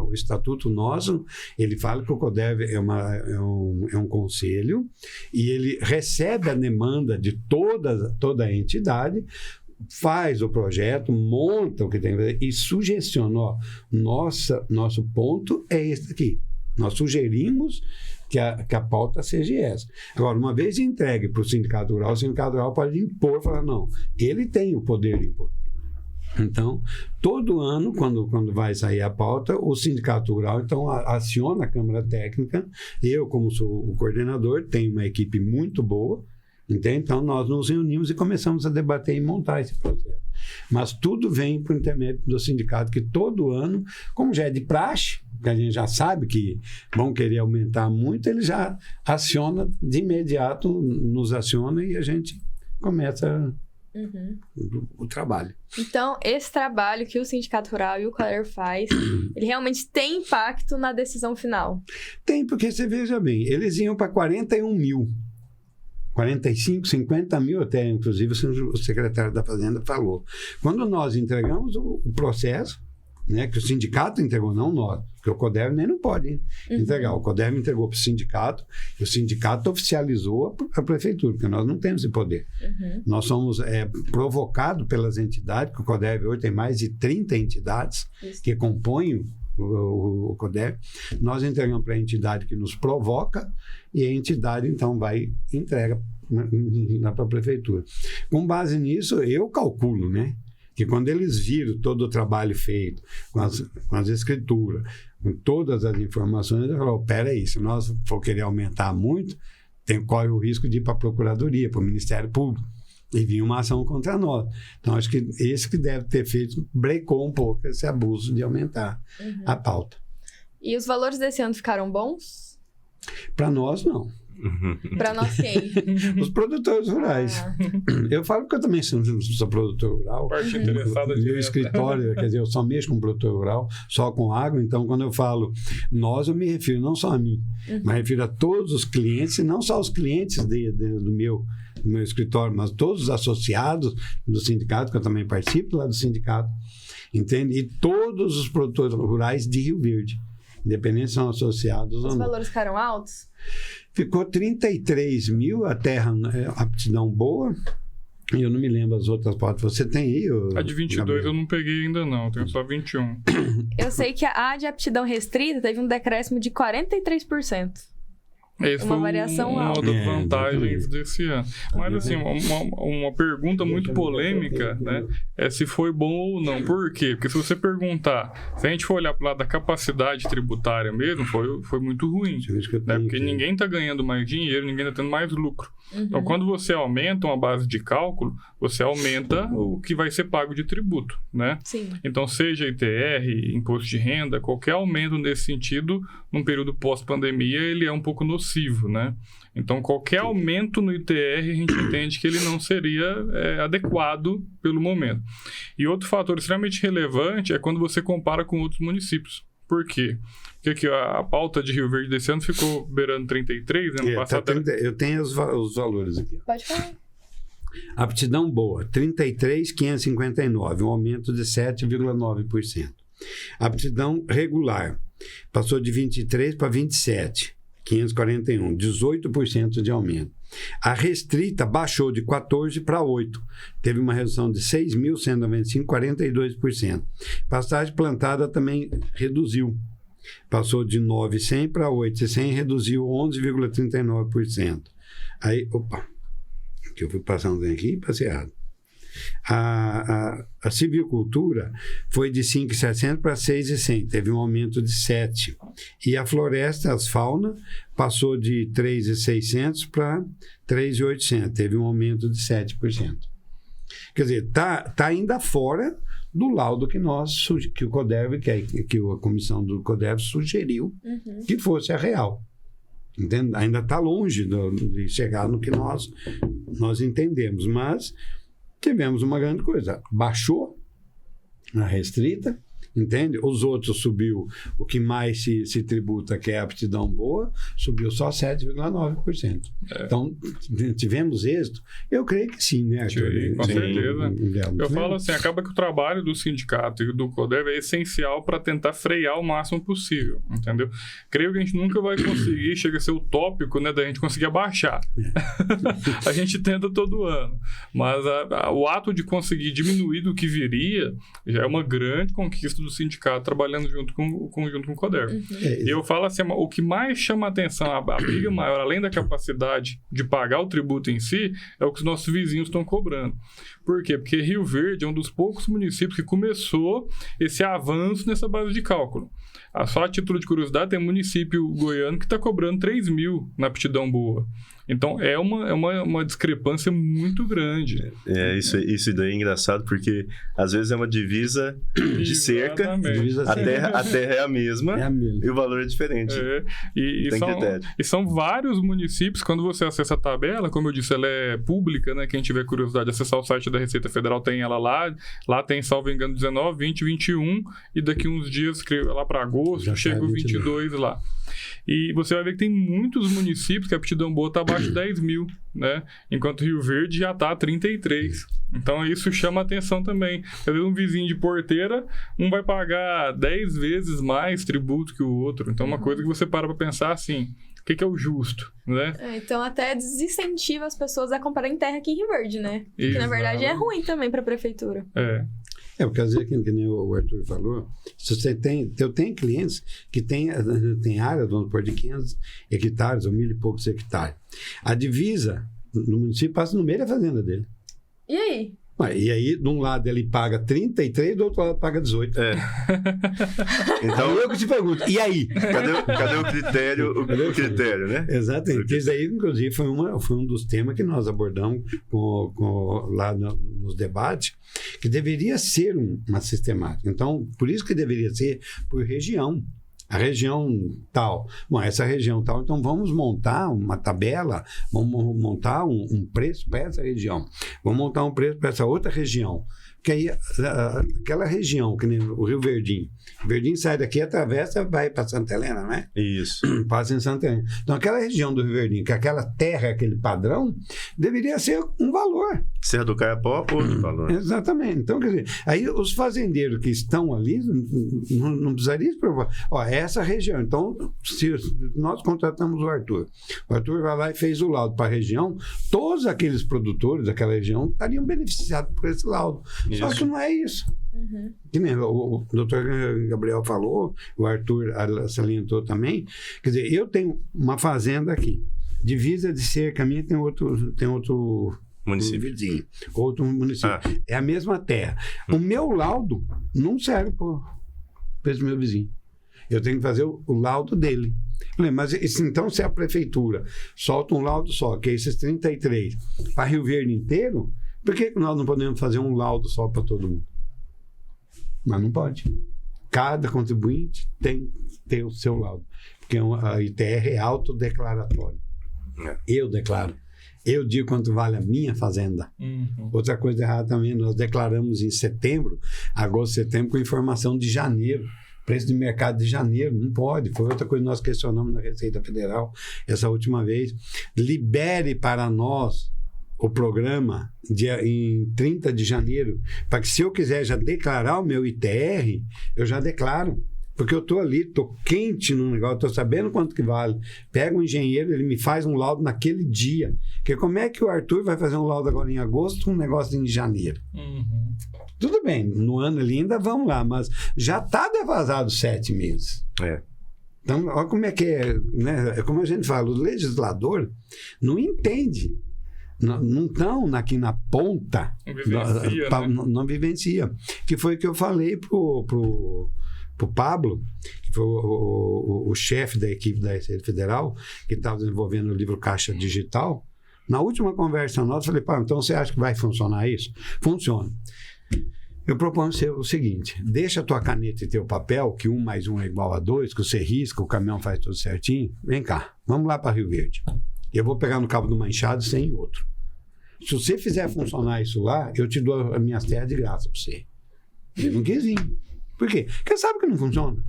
O estatuto nosso, ele fala que o CODEV é um conselho e ele recebe a demanda de toda a entidade, faz o projeto, monta o que tem que fazer e sugestiona, ó, nosso ponto é esse aqui. Nós sugerimos que a pauta seja essa. Agora, uma vez entregue para o Sindicato Rural, o Sindicato Rural pode impor, falar, não, ele tem o poder de impor. Então, todo ano, quando vai sair a pauta, o Sindicato Rural, então, aciona a Câmara Técnica. Eu, como sou o coordenador, tenho uma equipe muito boa, entende? Então, nós nos reunimos e começamos a debater e montar esse processo. Mas tudo vem por intermédio do sindicato, que todo ano, como já é de praxe, que a gente já sabe que vão querer aumentar muito, ele já aciona de imediato, nos aciona e a gente começa o trabalho. Então, esse trabalho que o Sindicato Rural e o CODEV faz, ele realmente tem impacto na decisão final? Tem, porque você veja bem, eles iam para 41 mil, 45, 50 mil até, inclusive o secretário da Fazenda falou. Quando nós entregamos o processo, né, que o sindicato entregou, não nós, porque o CODEV nem não pode entregar. O CODEV entregou para o sindicato, e o sindicato oficializou a prefeitura, porque nós não temos esse poder. Nós somos provocados pelas entidades, que o CODEV hoje tem mais de 30 entidades que compõem o CODEV. Nós entregamos para a entidade que nos provoca, e a entidade, então, vai e entrega para a prefeitura. Com base nisso, eu calculo, né? Que quando eles viram todo o trabalho feito, com as escrituras, com todas as informações, eles falaram, peraí, se nós for querer aumentar muito, corre o risco de ir para a Procuradoria, para o Ministério Público, e vir uma ação contra nós. Então, acho que esse que deve ter feito, brecou um pouco esse abuso de aumentar a pauta. E os valores desse ano ficaram bons? Para nós, não. Para nós quem? Os produtores rurais. Eu falo que eu também sou produtor rural. Parte interessada Meu escritório, quer dizer, eu só mexo com produtor rural, só com agro. Então, quando eu falo nós, eu me refiro não só a mim, mas refiro a todos os clientes, e não só os clientes do meu escritório, mas todos os associados do sindicato, que eu também participo lá do sindicato, entende? E todos os produtores rurais de Rio Verde, independente se são associados ou não. Os valores ficaram altos? Ficou 33 mil, a terra, aptidão boa. E eu não me lembro as outras pautas. Você tem aí? A de 22 Gabriel? Eu não peguei ainda não, eu tenho só 21. Eu sei que a de aptidão restrita teve um decréscimo de 43%. Essa uma foi variação uma alta. das vantagens desse ano. Mas, assim, uma pergunta muito polêmica, né, é se foi bom ou não. Por quê? Porque se você perguntar, se a gente for olhar para o lado da capacidade tributária mesmo, foi muito ruim. Né? Porque ninguém está ganhando mais dinheiro, ninguém está tendo mais lucro. Então, quando você aumenta uma base de cálculo, você aumenta o que vai ser pago de tributo, né? Sim. Então, seja ITR, imposto de renda, qualquer aumento nesse sentido, num período pós-pandemia, ele é um pouco nocivo, né? Então, qualquer aumento no ITR, a gente entende que ele não seria adequado pelo momento. E outro fator extremamente relevante é quando você compara com outros municípios. Por quê? Porque aqui, a pauta de Rio Verde desse ano ficou beirando 33, né? Eu tenho os valores aqui. Pode falar. Aptidão boa, 33.559, um aumento de 7,9%. Aptidão regular, passou de 23 para 27.541, 18% de aumento. A restrita baixou de 14 para 8, teve uma redução de 6.195, 42%. Passagem plantada também reduziu, passou de 9.100 para 8.100, reduziu 11,39%. Aí, que eu fui passando aqui e passei errado. A silvicultura foi de 5.700 para 6.100, teve um aumento de 7%. E a floresta, as fauna, passou de 3.600 para 3.800, teve um aumento de 7%. Quer dizer, tá ainda fora do laudo que o CODERV, que a comissão do CODERV sugeriu que fosse a real. Entende? Ainda está longe de chegar no que nós entendemos, mas tivemos uma grande coisa. Baixou a restrita, entende? Os outros subiu, o que mais se tributa, que é a aptidão boa, subiu só 7,9%. Então, tivemos êxito? Eu creio que sim, né, Arthur? Sim, com certeza. Eu falo assim, acaba que o trabalho do sindicato e do CODERV é essencial para tentar frear o máximo possível, entendeu? Creio que a gente nunca vai conseguir, chega a ser utópico, né, da gente conseguir abaixar. A gente tenta todo ano, mas o ato de conseguir diminuir do que viria já é uma grande conquista do sindicato trabalhando junto com o CODERV. E eu falo assim, o que mais chama a atenção, a briga maior, além da capacidade de pagar o tributo em si, é o que os nossos vizinhos estão cobrando. Por quê? Porque Rio Verde é um dos poucos municípios que começou esse avanço nessa base de cálculo. Só a título de curiosidade, tem um município goiano que está cobrando 3.000 na aptidão boa. Então, é uma discrepância muito grande. Isso daí é engraçado, porque às vezes é uma divisa de cerca, a terra é a mesma, e o valor é diferente. E são vários municípios, quando você acessa a tabela, como eu disse, ela é pública, né? Quem tiver curiosidade de acessar o site da Receita Federal tem ela lá. Lá tem, salvo engano, 19, 20, 21, e daqui uns dias, lá para agosto, chega o 22 lá. E você vai ver que tem muitos municípios que a aptidão boa está abaixo de 10.000, né? Enquanto Rio Verde já está a 33. Então, isso chama atenção também. Às vezes, um vizinho de porteira, um vai pagar 10 vezes mais tributo que o outro. Então, uma coisa que você para pensar assim, o que é o justo, né? Então, até desincentiva as pessoas a comprarem terra aqui em Rio Verde, né? Que, na verdade, é ruim também para a prefeitura. Porque às vezes, que nem o Arthur falou, se você eu tenho clientes que tem áreas, vamos pôr, de 500 hectares ou 1.000 e poucos hectares. A divisa no município passa no meio da fazenda dele. E aí? E aí, de um lado ele paga 33, do outro lado paga 18. Então, eu que te pergunto, e aí? Cadê o critério, né? Exatamente. Porque isso aí, inclusive, foi um dos temas que nós abordamos lá nos debates, que deveria ser uma sistemática. Então, por isso que deveria ser por região. A região tal. Bom, essa região tal, então vamos montar uma tabela, vamos montar um preço para essa região, vamos montar um preço para essa outra região. Porque aí, aquela região, que nem o Rio Verdinho. O Verdinho sai daqui, atravessa, vai para Santa Helena, né? Isso. Passa em Santa Helena. Então, aquela região do Rio Verdinho, que aquela terra, aquele padrão, deveria ser um valor. Serra do Caiapó, outro valor. Exatamente. Então, quer dizer, aí os fazendeiros que estão ali não precisariam se preocupar. Ó, essa região. Então, se nós contratamos o Arthur vai lá e fez o laudo para a região, todos aqueles produtores daquela região estariam beneficiados por esse laudo. Isso. Só que não é isso. Que nem o doutor Gabriel falou, o Arthur salientou também. Quer dizer, eu tenho uma fazenda aqui, divisa de cerca minha tem outro Município. Vizinho, outro município. É a mesma terra. O meu laudo não serve para esse meu vizinho. Eu tenho que fazer o laudo dele. Falei, mas então se a prefeitura solta um laudo só, que é esses 33, para Rio Verde inteiro, por que nós não podemos fazer um laudo só para todo mundo? Mas não pode. Cada contribuinte tem que ter o seu laudo. Porque a ITR é autodeclaratória. Eu declaro. Eu digo quanto vale a minha fazenda. Outra coisa errada também, nós declaramos em setembro, agosto, setembro, com informação de janeiro. Preço de mercado de janeiro, não pode. Foi outra coisa que nós questionamos na Receita Federal essa última vez. Libere para nós o programa em 30 de janeiro, para que se eu quiser já declarar o meu ITR, eu já declaro. Porque eu estou ali, estou quente no negócio, estou sabendo quanto que vale. Pega um engenheiro, ele me faz um laudo naquele dia. Porque como é que o Arthur vai fazer um laudo agora em agosto, um negócio em janeiro? Tudo bem, no ano ali ainda vamos lá, mas já está defasado 7 meses. Então, olha como é que é, né? É como a gente fala, o legislador não entende. Não estão aqui na ponta. Não vivencia. Que foi o que eu falei pro Pablo, que foi o chefe da equipe da Receita Federal, que estava desenvolvendo o livro Caixa Digital. Na última conversa nossa, eu falei, pá, então você acha que vai funcionar isso? Funciona. Eu proponho ser o seguinte, deixa a tua caneta e teu papel, que 1 mais 1 é igual a 2, que você risca, o caminhão faz tudo certinho. Vem cá, vamos lá para Rio Verde. Eu vou pegar no cabo de uma enxada sem outro. Se você fizer funcionar isso lá, eu te dou as minhas terras de graça para você. Ele não quis vir. Por quê? Porque sabe que não funciona.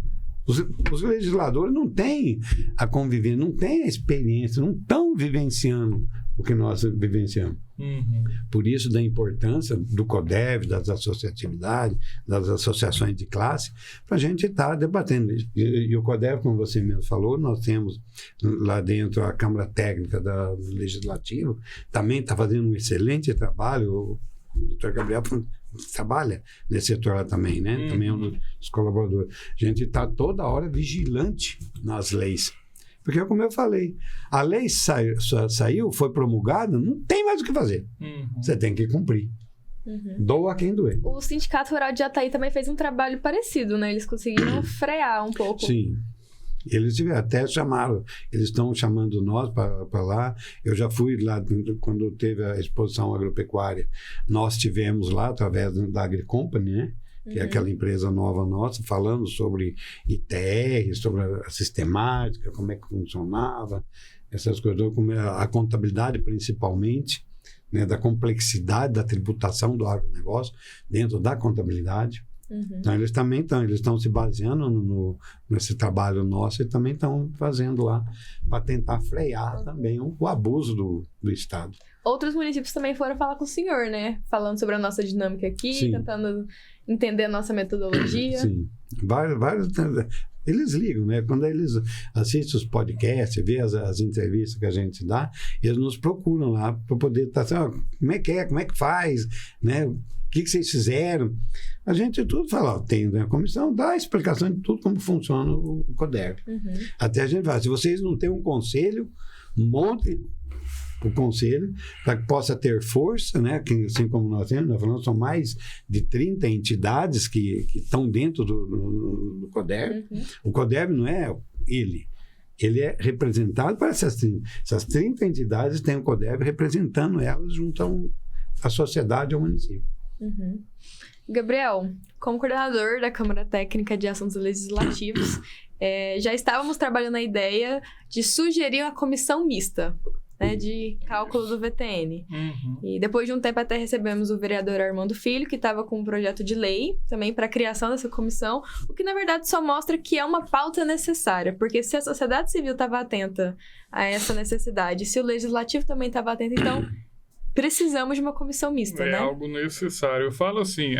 Os legisladores não têm a convivência, não têm a experiência, não estão vivenciando o que nós vivenciamos. Por isso da importância do CODEV, das associatividades, das associações de classe, para a gente estar debatendo isso. E o CODEV, como você mesmo falou, nós temos lá dentro a Câmara Técnica do Legislativo, também está fazendo um excelente trabalho. O doutor Gabriel trabalha nesse setor lá também, né? Também é um dos colaboradores. A gente está toda hora vigilante nas leis. Porque, como eu falei, a lei saiu, foi promulgada, não tem mais o que fazer. Você tem que cumprir. Doa quem doer. O Sindicato Rural de Jataí também fez um trabalho parecido, né? Eles conseguiram frear um pouco. Sim. Eles até chamaram, eles estão chamando nós para lá. Eu já fui lá quando teve a exposição agropecuária. Nós tivemos lá, através da AgriCompany, né? Que é aquela empresa nova nossa, falando sobre ITR, sobre a sistemática, como é que funcionava, essas coisas, como a contabilidade principalmente, né? Da complexidade da tributação do agronegócio dentro da contabilidade. Então, eles também estão se baseando nesse trabalho nosso e também estão fazendo lá para tentar frear também o abuso do Estado. Outros municípios também foram falar com o senhor, né? Falando sobre a nossa dinâmica aqui, Sim. tentando entender a nossa metodologia. Sim, vários eles ligam, né? Quando eles assistem os podcasts, vê as entrevistas que a gente dá, eles nos procuram lá para poder estar assim, como é que faz, né? O que vocês fizeram? A gente tudo fala, tem a comissão, dá a explicação de tudo como funciona o CODEV. Até a gente fala, se vocês não têm um conselho, monte o conselho para que possa ter força, né? Que, assim como nós falamos, são mais de 30 entidades que estão dentro do CODEV. O CODEV não é ele é representado por essas 30 entidades, tem o CODEV representando elas junto à sociedade e ao município. Gabriel, como coordenador da Câmara Técnica de Assuntos Legislativos, já estávamos trabalhando a ideia de sugerir uma comissão mista, né, de cálculo do VTN. E depois de um tempo até recebemos o vereador Armando Filho, que estava com um projeto de lei também para a criação dessa comissão, o que na verdade só mostra que é uma pauta necessária, porque se a sociedade civil estava atenta a essa necessidade, se o legislativo também estava atento, então precisamos de uma comissão mista, né? É algo necessário. Eu falo assim,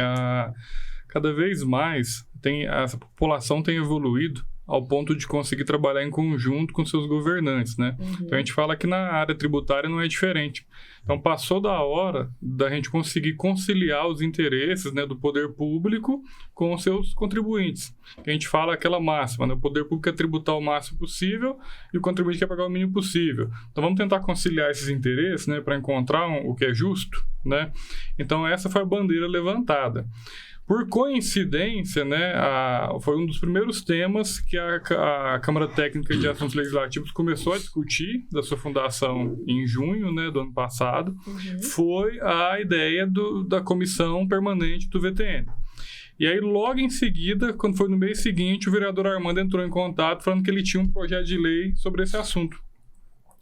cada vez mais a população tem evoluído ao ponto de conseguir trabalhar em conjunto com seus governantes, né? Então, a gente fala que na área tributária não é diferente. Então, passou da hora da gente conseguir conciliar os interesses, né, do poder público com os seus contribuintes. A gente fala aquela máxima, né? O poder público quer tributar o máximo possível e o contribuinte quer pagar o mínimo possível. Então, vamos tentar conciliar esses interesses, né, para encontrar o que é justo, né? Então, essa foi a bandeira levantada. Por coincidência, né, foi um dos primeiros temas que a Câmara Técnica de Assuntos Legislativos começou a discutir da sua fundação em junho, né, do ano passado, foi a ideia da comissão permanente do VTN. E aí, logo em seguida, quando foi no mês seguinte, o vereador Armando entrou em contato falando que ele tinha um projeto de lei sobre esse assunto.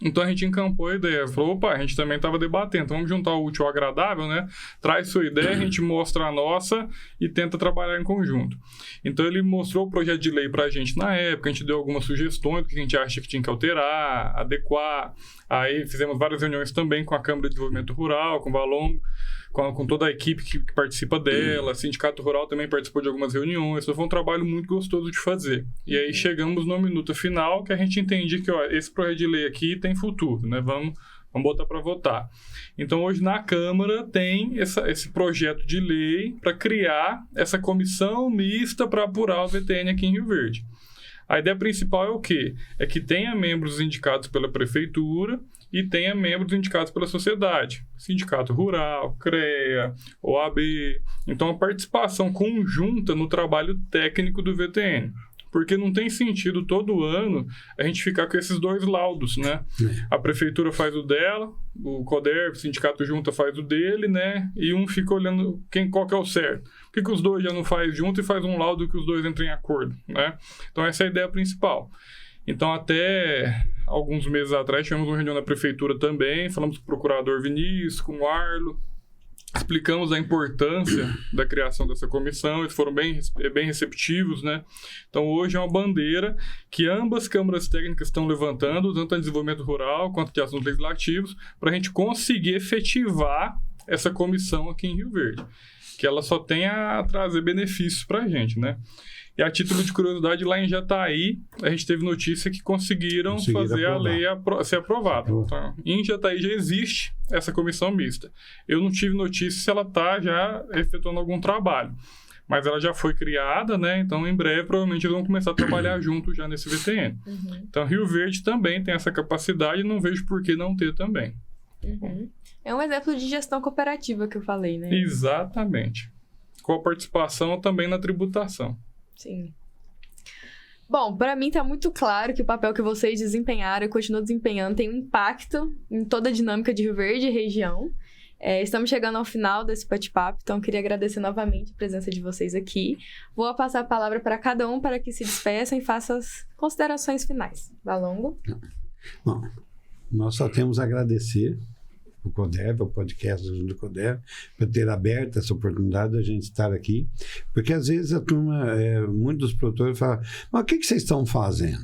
Então, a gente encampou a ideia. Falou, opa, a gente também estava debatendo. Então, vamos juntar o útil ao agradável, né? Traz sua ideia, a gente mostra a nossa e tenta trabalhar em conjunto. Então, ele mostrou o projeto de lei para a gente na época. A gente deu algumas sugestões do que a gente acha que tinha que alterar, adequar. Aí, fizemos várias reuniões também com a Câmara de Desenvolvimento Rural, com o Valongo, com toda a equipe que participa dela. O Sindicato Rural também participou de algumas reuniões. Então, foi um trabalho muito gostoso de fazer. E aí, chegamos na minuta final que a gente entendia que, ó, esse projeto de lei aqui tem futuro, né? Vamos botar para votar. Então, hoje na Câmara tem esse projeto de lei para criar essa comissão mista para apurar o VTN aqui em Rio Verde. A ideia principal é o quê? É que tenha membros indicados pela Prefeitura e tenha membros indicados pela sociedade. Sindicato Rural, CREA, OAB. Então, a participação conjunta no trabalho técnico do VTN. Porque não tem sentido todo ano a gente ficar com esses dois laudos, né? A Prefeitura faz o dela, o CODERV, o Sindicato Junta faz o dele, né? E um fica olhando qual que é o certo. Por que os dois já não faz junto e faz um laudo que os dois entrem em acordo, né? Então, essa é a ideia principal. Então, até alguns meses atrás, tivemos uma reunião na Prefeitura também, falamos com o Procurador Vinícius, com o Arlo, explicamos a importância da criação dessa comissão, eles foram bem receptivos, né? Então, hoje é uma bandeira que ambas câmaras técnicas estão levantando, tanto a desenvolvimento rural quanto de assuntos legislativos, para a gente conseguir efetivar essa comissão aqui em Rio Verde, que ela só tem a trazer benefícios para a gente, né? E a título de curiosidade, lá em Jataí, a gente teve notícia que conseguiram fazer a lei ser aprovada. Então, em Jataí já existe essa comissão mista. Eu não tive notícia se ela está já efetuando algum trabalho. Mas ela já foi criada, né? Então, em breve, provavelmente, eles vão começar a trabalhar junto já nesse VTN. Então, Rio Verde também tem essa capacidade e não vejo por que não ter também. É um exemplo de gestão cooperativa que eu falei, né? Exatamente. Com a participação também na tributação. Sim. Bom, para mim tá muito claro que o papel que vocês desempenharam e continuam desempenhando tem um impacto em toda a dinâmica de Rio Verde e região. Estamos chegando ao final desse bate-papo, então eu queria agradecer novamente a presença de vocês aqui. Vou passar a palavra para cada um para que se despeçam e façam as considerações finais. Valongo? Bom, nós só temos a agradecer o CODERV, o podcast do CODERV, por ter aberto essa oportunidade de a gente estar aqui, porque às vezes a turma, muitos dos produtores falam, mas o que vocês estão fazendo?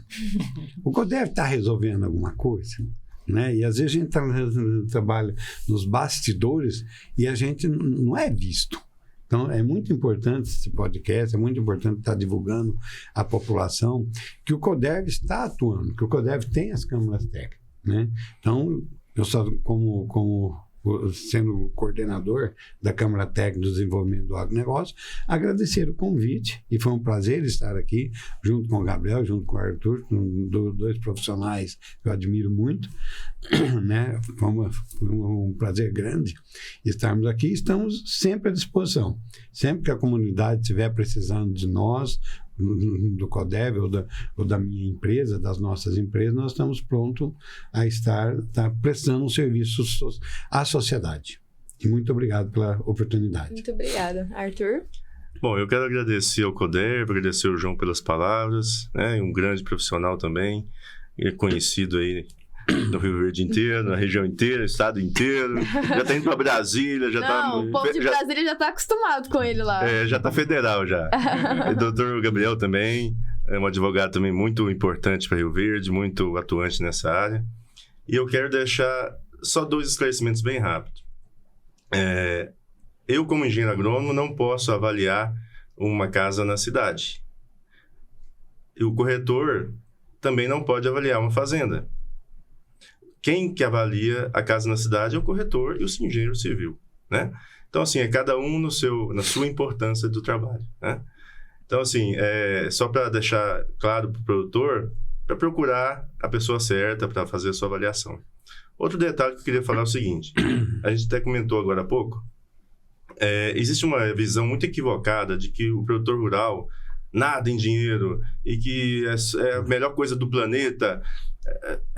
O CODERV está resolvendo alguma coisa? Né? E às vezes a gente trabalha nos bastidores e a gente não é visto. Então, é muito importante esse podcast, é muito importante estar divulgando à população que o CODERV está atuando, que o CODERV tem as câmaras técnicas. Né? Então, eu só, sendo coordenador da Câmara Técnica do Desenvolvimento do Agronegócio, agradecer o convite, e foi um prazer estar aqui, junto com o Gabriel, junto com o Arthur, dois profissionais que eu admiro muito, né? Foi um prazer grande estarmos aqui, estamos sempre à disposição, sempre que a comunidade estiver precisando de nós, do CODERV ou da minha empresa, das nossas empresas, nós estamos prontos a estar prestando um serviço à sociedade. E muito obrigado pela oportunidade. Muito obrigada. Arthur? Bom, eu quero agradecer ao CODERV, agradecer ao João pelas palavras, né? Um grande profissional também, conhecido aí no Rio Verde inteiro, na região inteira, no estado inteiro. Já está indo para Brasília, o povo de Brasília já está acostumado com ele lá. Já está federal já. O doutor Gabriel também é um advogado também muito importante para Rio Verde, muito atuante nessa área. E eu quero deixar só 2 esclarecimentos bem rápidos. eu, como engenheiro agrônomo, não posso avaliar uma casa na cidade. E o corretor também não pode avaliar uma fazenda. Quem que avalia a casa na cidade é o corretor e o engenheiro civil, né? Então, assim, é cada um na sua importância do trabalho, né? Então, assim, só para deixar claro para o produtor, para procurar a pessoa certa para fazer a sua avaliação. Outro detalhe que eu queria falar é o seguinte, a gente até comentou agora há pouco, existe uma visão muito equivocada de que o produtor rural nada em dinheiro e que é a melhor coisa do planeta.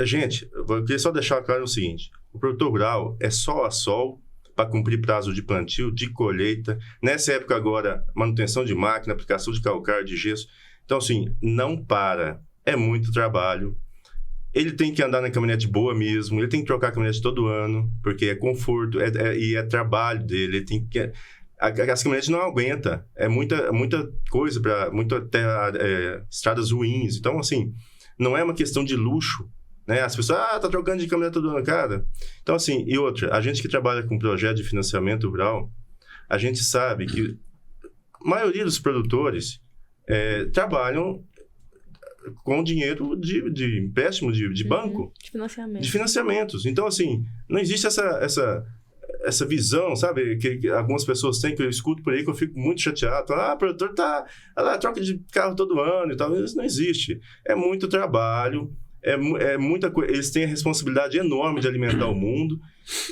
Gente, eu queria só deixar claro o seguinte, o produtor rural é sol a sol para cumprir prazo de plantio, de colheita, nessa época agora, manutenção de máquina, aplicação de calcário, de gesso. Então, assim, não para, é muito trabalho. Ele tem que andar na caminhonete boa mesmo, ele tem que trocar a caminhonete todo ano, porque é conforto, e é trabalho dele, ele tem que... As caminhonetes não aguentam, é muita coisa, estradas ruins. Então, assim, não é uma questão de luxo, né? As pessoas, tá trocando de caminhonete todo ano, cara. Então, assim, e outra, a gente que trabalha com projeto de financiamento rural, a gente sabe que a maioria dos produtores trabalham com dinheiro de empréstimo de banco. De financiamentos. Então, assim, não existe essa visão, sabe, que algumas pessoas têm, que eu escuto por aí, que eu fico muito chateado. O produtor troca de carro todo ano e tal. Isso não existe. É muito trabalho, é muita coisa. Eles têm a responsabilidade enorme de alimentar o mundo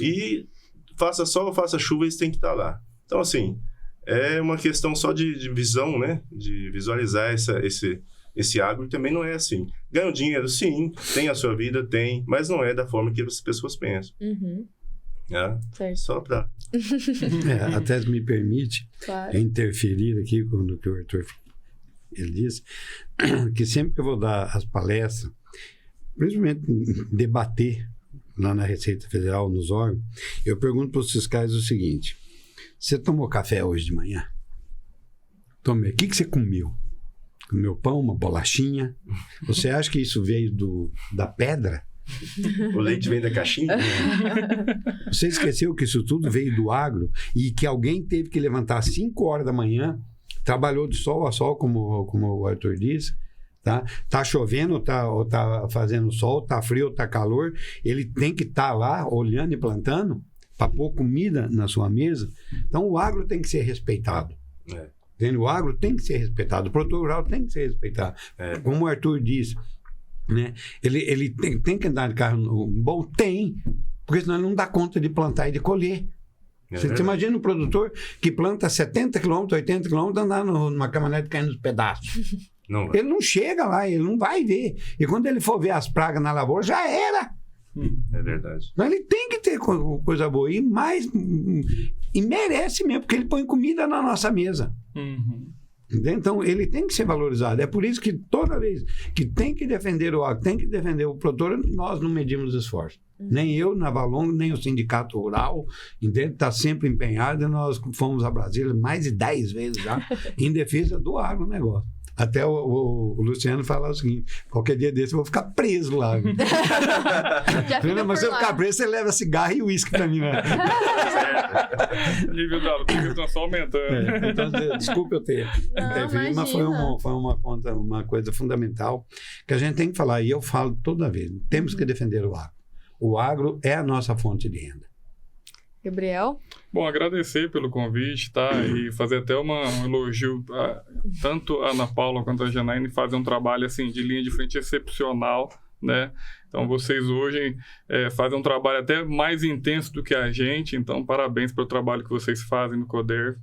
e faça sol, faça chuva, eles têm que estar lá. Então, assim, é uma questão só de visão, né, de visualizar esse agro, também não é assim. Ganha dinheiro, sim, tem a sua vida, tem, mas não é da forma que as pessoas pensam. Uhum. Certo. Só para... até me permite interferir aqui com o que o Arthur ele disse, que sempre que eu vou dar as palestras, principalmente debater lá na Receita Federal, nos órgãos, eu pergunto para os fiscais o seguinte: você tomou café hoje de manhã? Tomei. O que você comeu? Comeu pão, uma bolachinha? Você acha que isso veio da pedra? O leite vem da caixinha? Você esqueceu que isso tudo veio do agro e que alguém teve que levantar às 5 horas da manhã, trabalhou de sol a sol, como o Arthur disse, tá chovendo, ou tá fazendo sol, tá frio, tá calor, ele tem que estar lá olhando e plantando para pôr comida na sua mesa. Então o agro tem que ser respeitado. Entende? O agro tem que ser respeitado, o produtor rural tem que ser respeitado. Como o Arthur disse, né? Ele tem que andar de carro bom? Tem, porque senão ele não dá conta de plantar e de colher. Você imagina um produtor que planta 70 km, 80 km, andar numa caminhonete caindo nos pedaços. Ele não chega lá, ele não vai ver. E quando ele for ver as pragas na lavoura, já era. É verdade. Então ele tem que ter coisa boa. E merece mesmo, porque ele põe comida na nossa mesa. Uhum. Então, ele tem que ser valorizado. É por isso que toda vez que tem que defender o agro, tem que defender o produtor, nós não medimos esforço. Nem eu, na Valongo, nem o Sindicato Rural, está sempre empenhado. E nós fomos a Brasília mais de 10 vezes já, em defesa do agronegócio. Até o Luciano falar o seguinte: qualquer dia desse eu vou ficar preso lá. Mas se eu ficar preso, você leva cigarro e uísque para mim, né? O nível da estão só aumentando. Então, desculpa eu ter interferido, mas foi uma coisa fundamental que a gente tem que falar, e eu falo toda vez: temos que defender o agro. O agro é a nossa fonte de renda. Gabriel? Bom, agradecer pelo convite, e fazer até um elogio tanto a Ana Paula quanto a Janaína, fazem um trabalho assim de linha de frente excepcional, né? Então vocês hoje fazem um trabalho até mais intenso do que a gente, então parabéns pelo trabalho que vocês fazem no CODERV.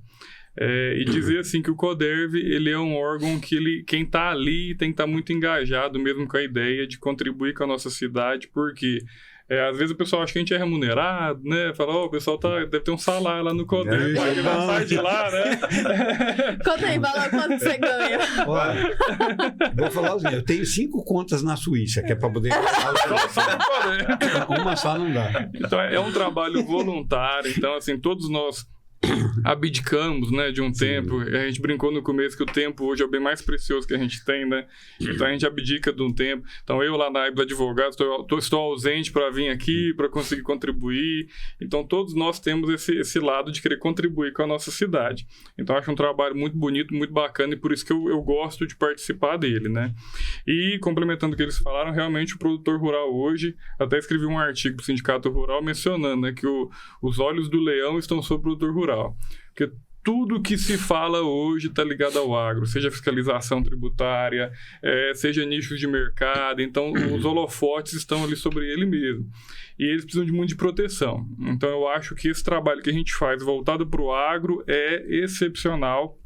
E dizer assim que o CODERV, ele é um órgão que quem está ali tem que estar muito engajado mesmo com a ideia de contribuir com a nossa cidade, porque às vezes o pessoal acha que a gente é remunerado, né? Fala, o pessoal deve ter um salário lá no CODERV, porque não sai de lá, né? Conta aí, Balão, quanto você ganha? Olha, vou falar o seguinte: eu tenho 5 contas na Suíça, que é para poder... Uma só não dá. Então, é um trabalho voluntário. Então, assim, todos nós abdicamos, né, de um tempo. A gente brincou no começo que o tempo hoje é o bem mais precioso que a gente tem, né? Então a gente abdica de um tempo. Então eu lá na AIB advogado estou ausente para vir aqui, para conseguir contribuir. Então todos nós temos esse lado de querer contribuir com a nossa cidade. Então acho um trabalho muito bonito, muito bacana, e por isso que eu gosto de participar dele, né? E complementando o que eles falaram, realmente o produtor rural hoje, até escrevi um artigo para o Sindicato Rural mencionando, né, que os olhos do leão estão sobre o produtor rural. Porque tudo que se fala hoje está ligado ao agro, seja fiscalização tributária, seja nichos de mercado. Então, os holofotes estão ali sobre ele mesmo. E eles precisam de muito de proteção. Então, eu acho que esse trabalho que a gente faz voltado para o agro é excepcional,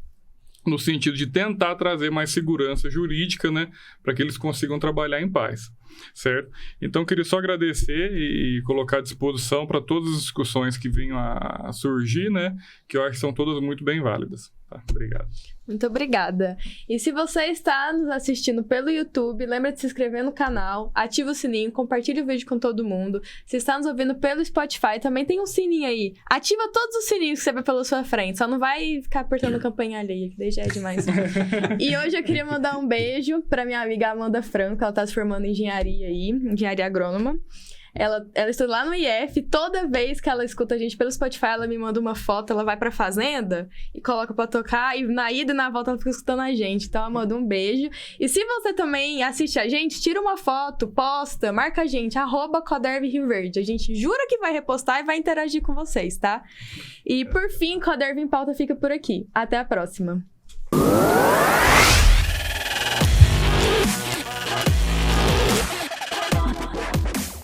no sentido de tentar trazer mais segurança jurídica, né, para que eles consigam trabalhar em paz, certo? Então, queria só agradecer e colocar à disposição para todas as discussões que vinham a surgir, né, que eu acho que são todas muito bem válidas. Tá? Obrigado. Muito obrigada. E se você está nos assistindo pelo YouTube, lembra de se inscrever no canal, ativa o sininho, compartilha o vídeo com todo mundo. Se está nos ouvindo pelo Spotify, também tem um sininho aí. Ativa todos os sininhos que você vê pela sua frente, só não vai ficar apertando a campainha alheia, que daí já é demais. E hoje eu queria mandar um beijo para minha amiga Amanda Franco, ela está se formando em engenharia agrônoma. Ela estuda lá no IF, toda vez que ela escuta a gente pelo Spotify, ela me manda uma foto, ela vai pra fazenda e coloca pra tocar, e na ida e na volta ela fica escutando a gente. Então ela manda um beijo. E se você também assiste a gente, tira uma foto, posta, marca a gente, @Coderv Rio Verde. A gente jura que vai repostar e vai interagir com vocês, tá? E por fim, Coderv em Pauta fica por aqui. Até a próxima.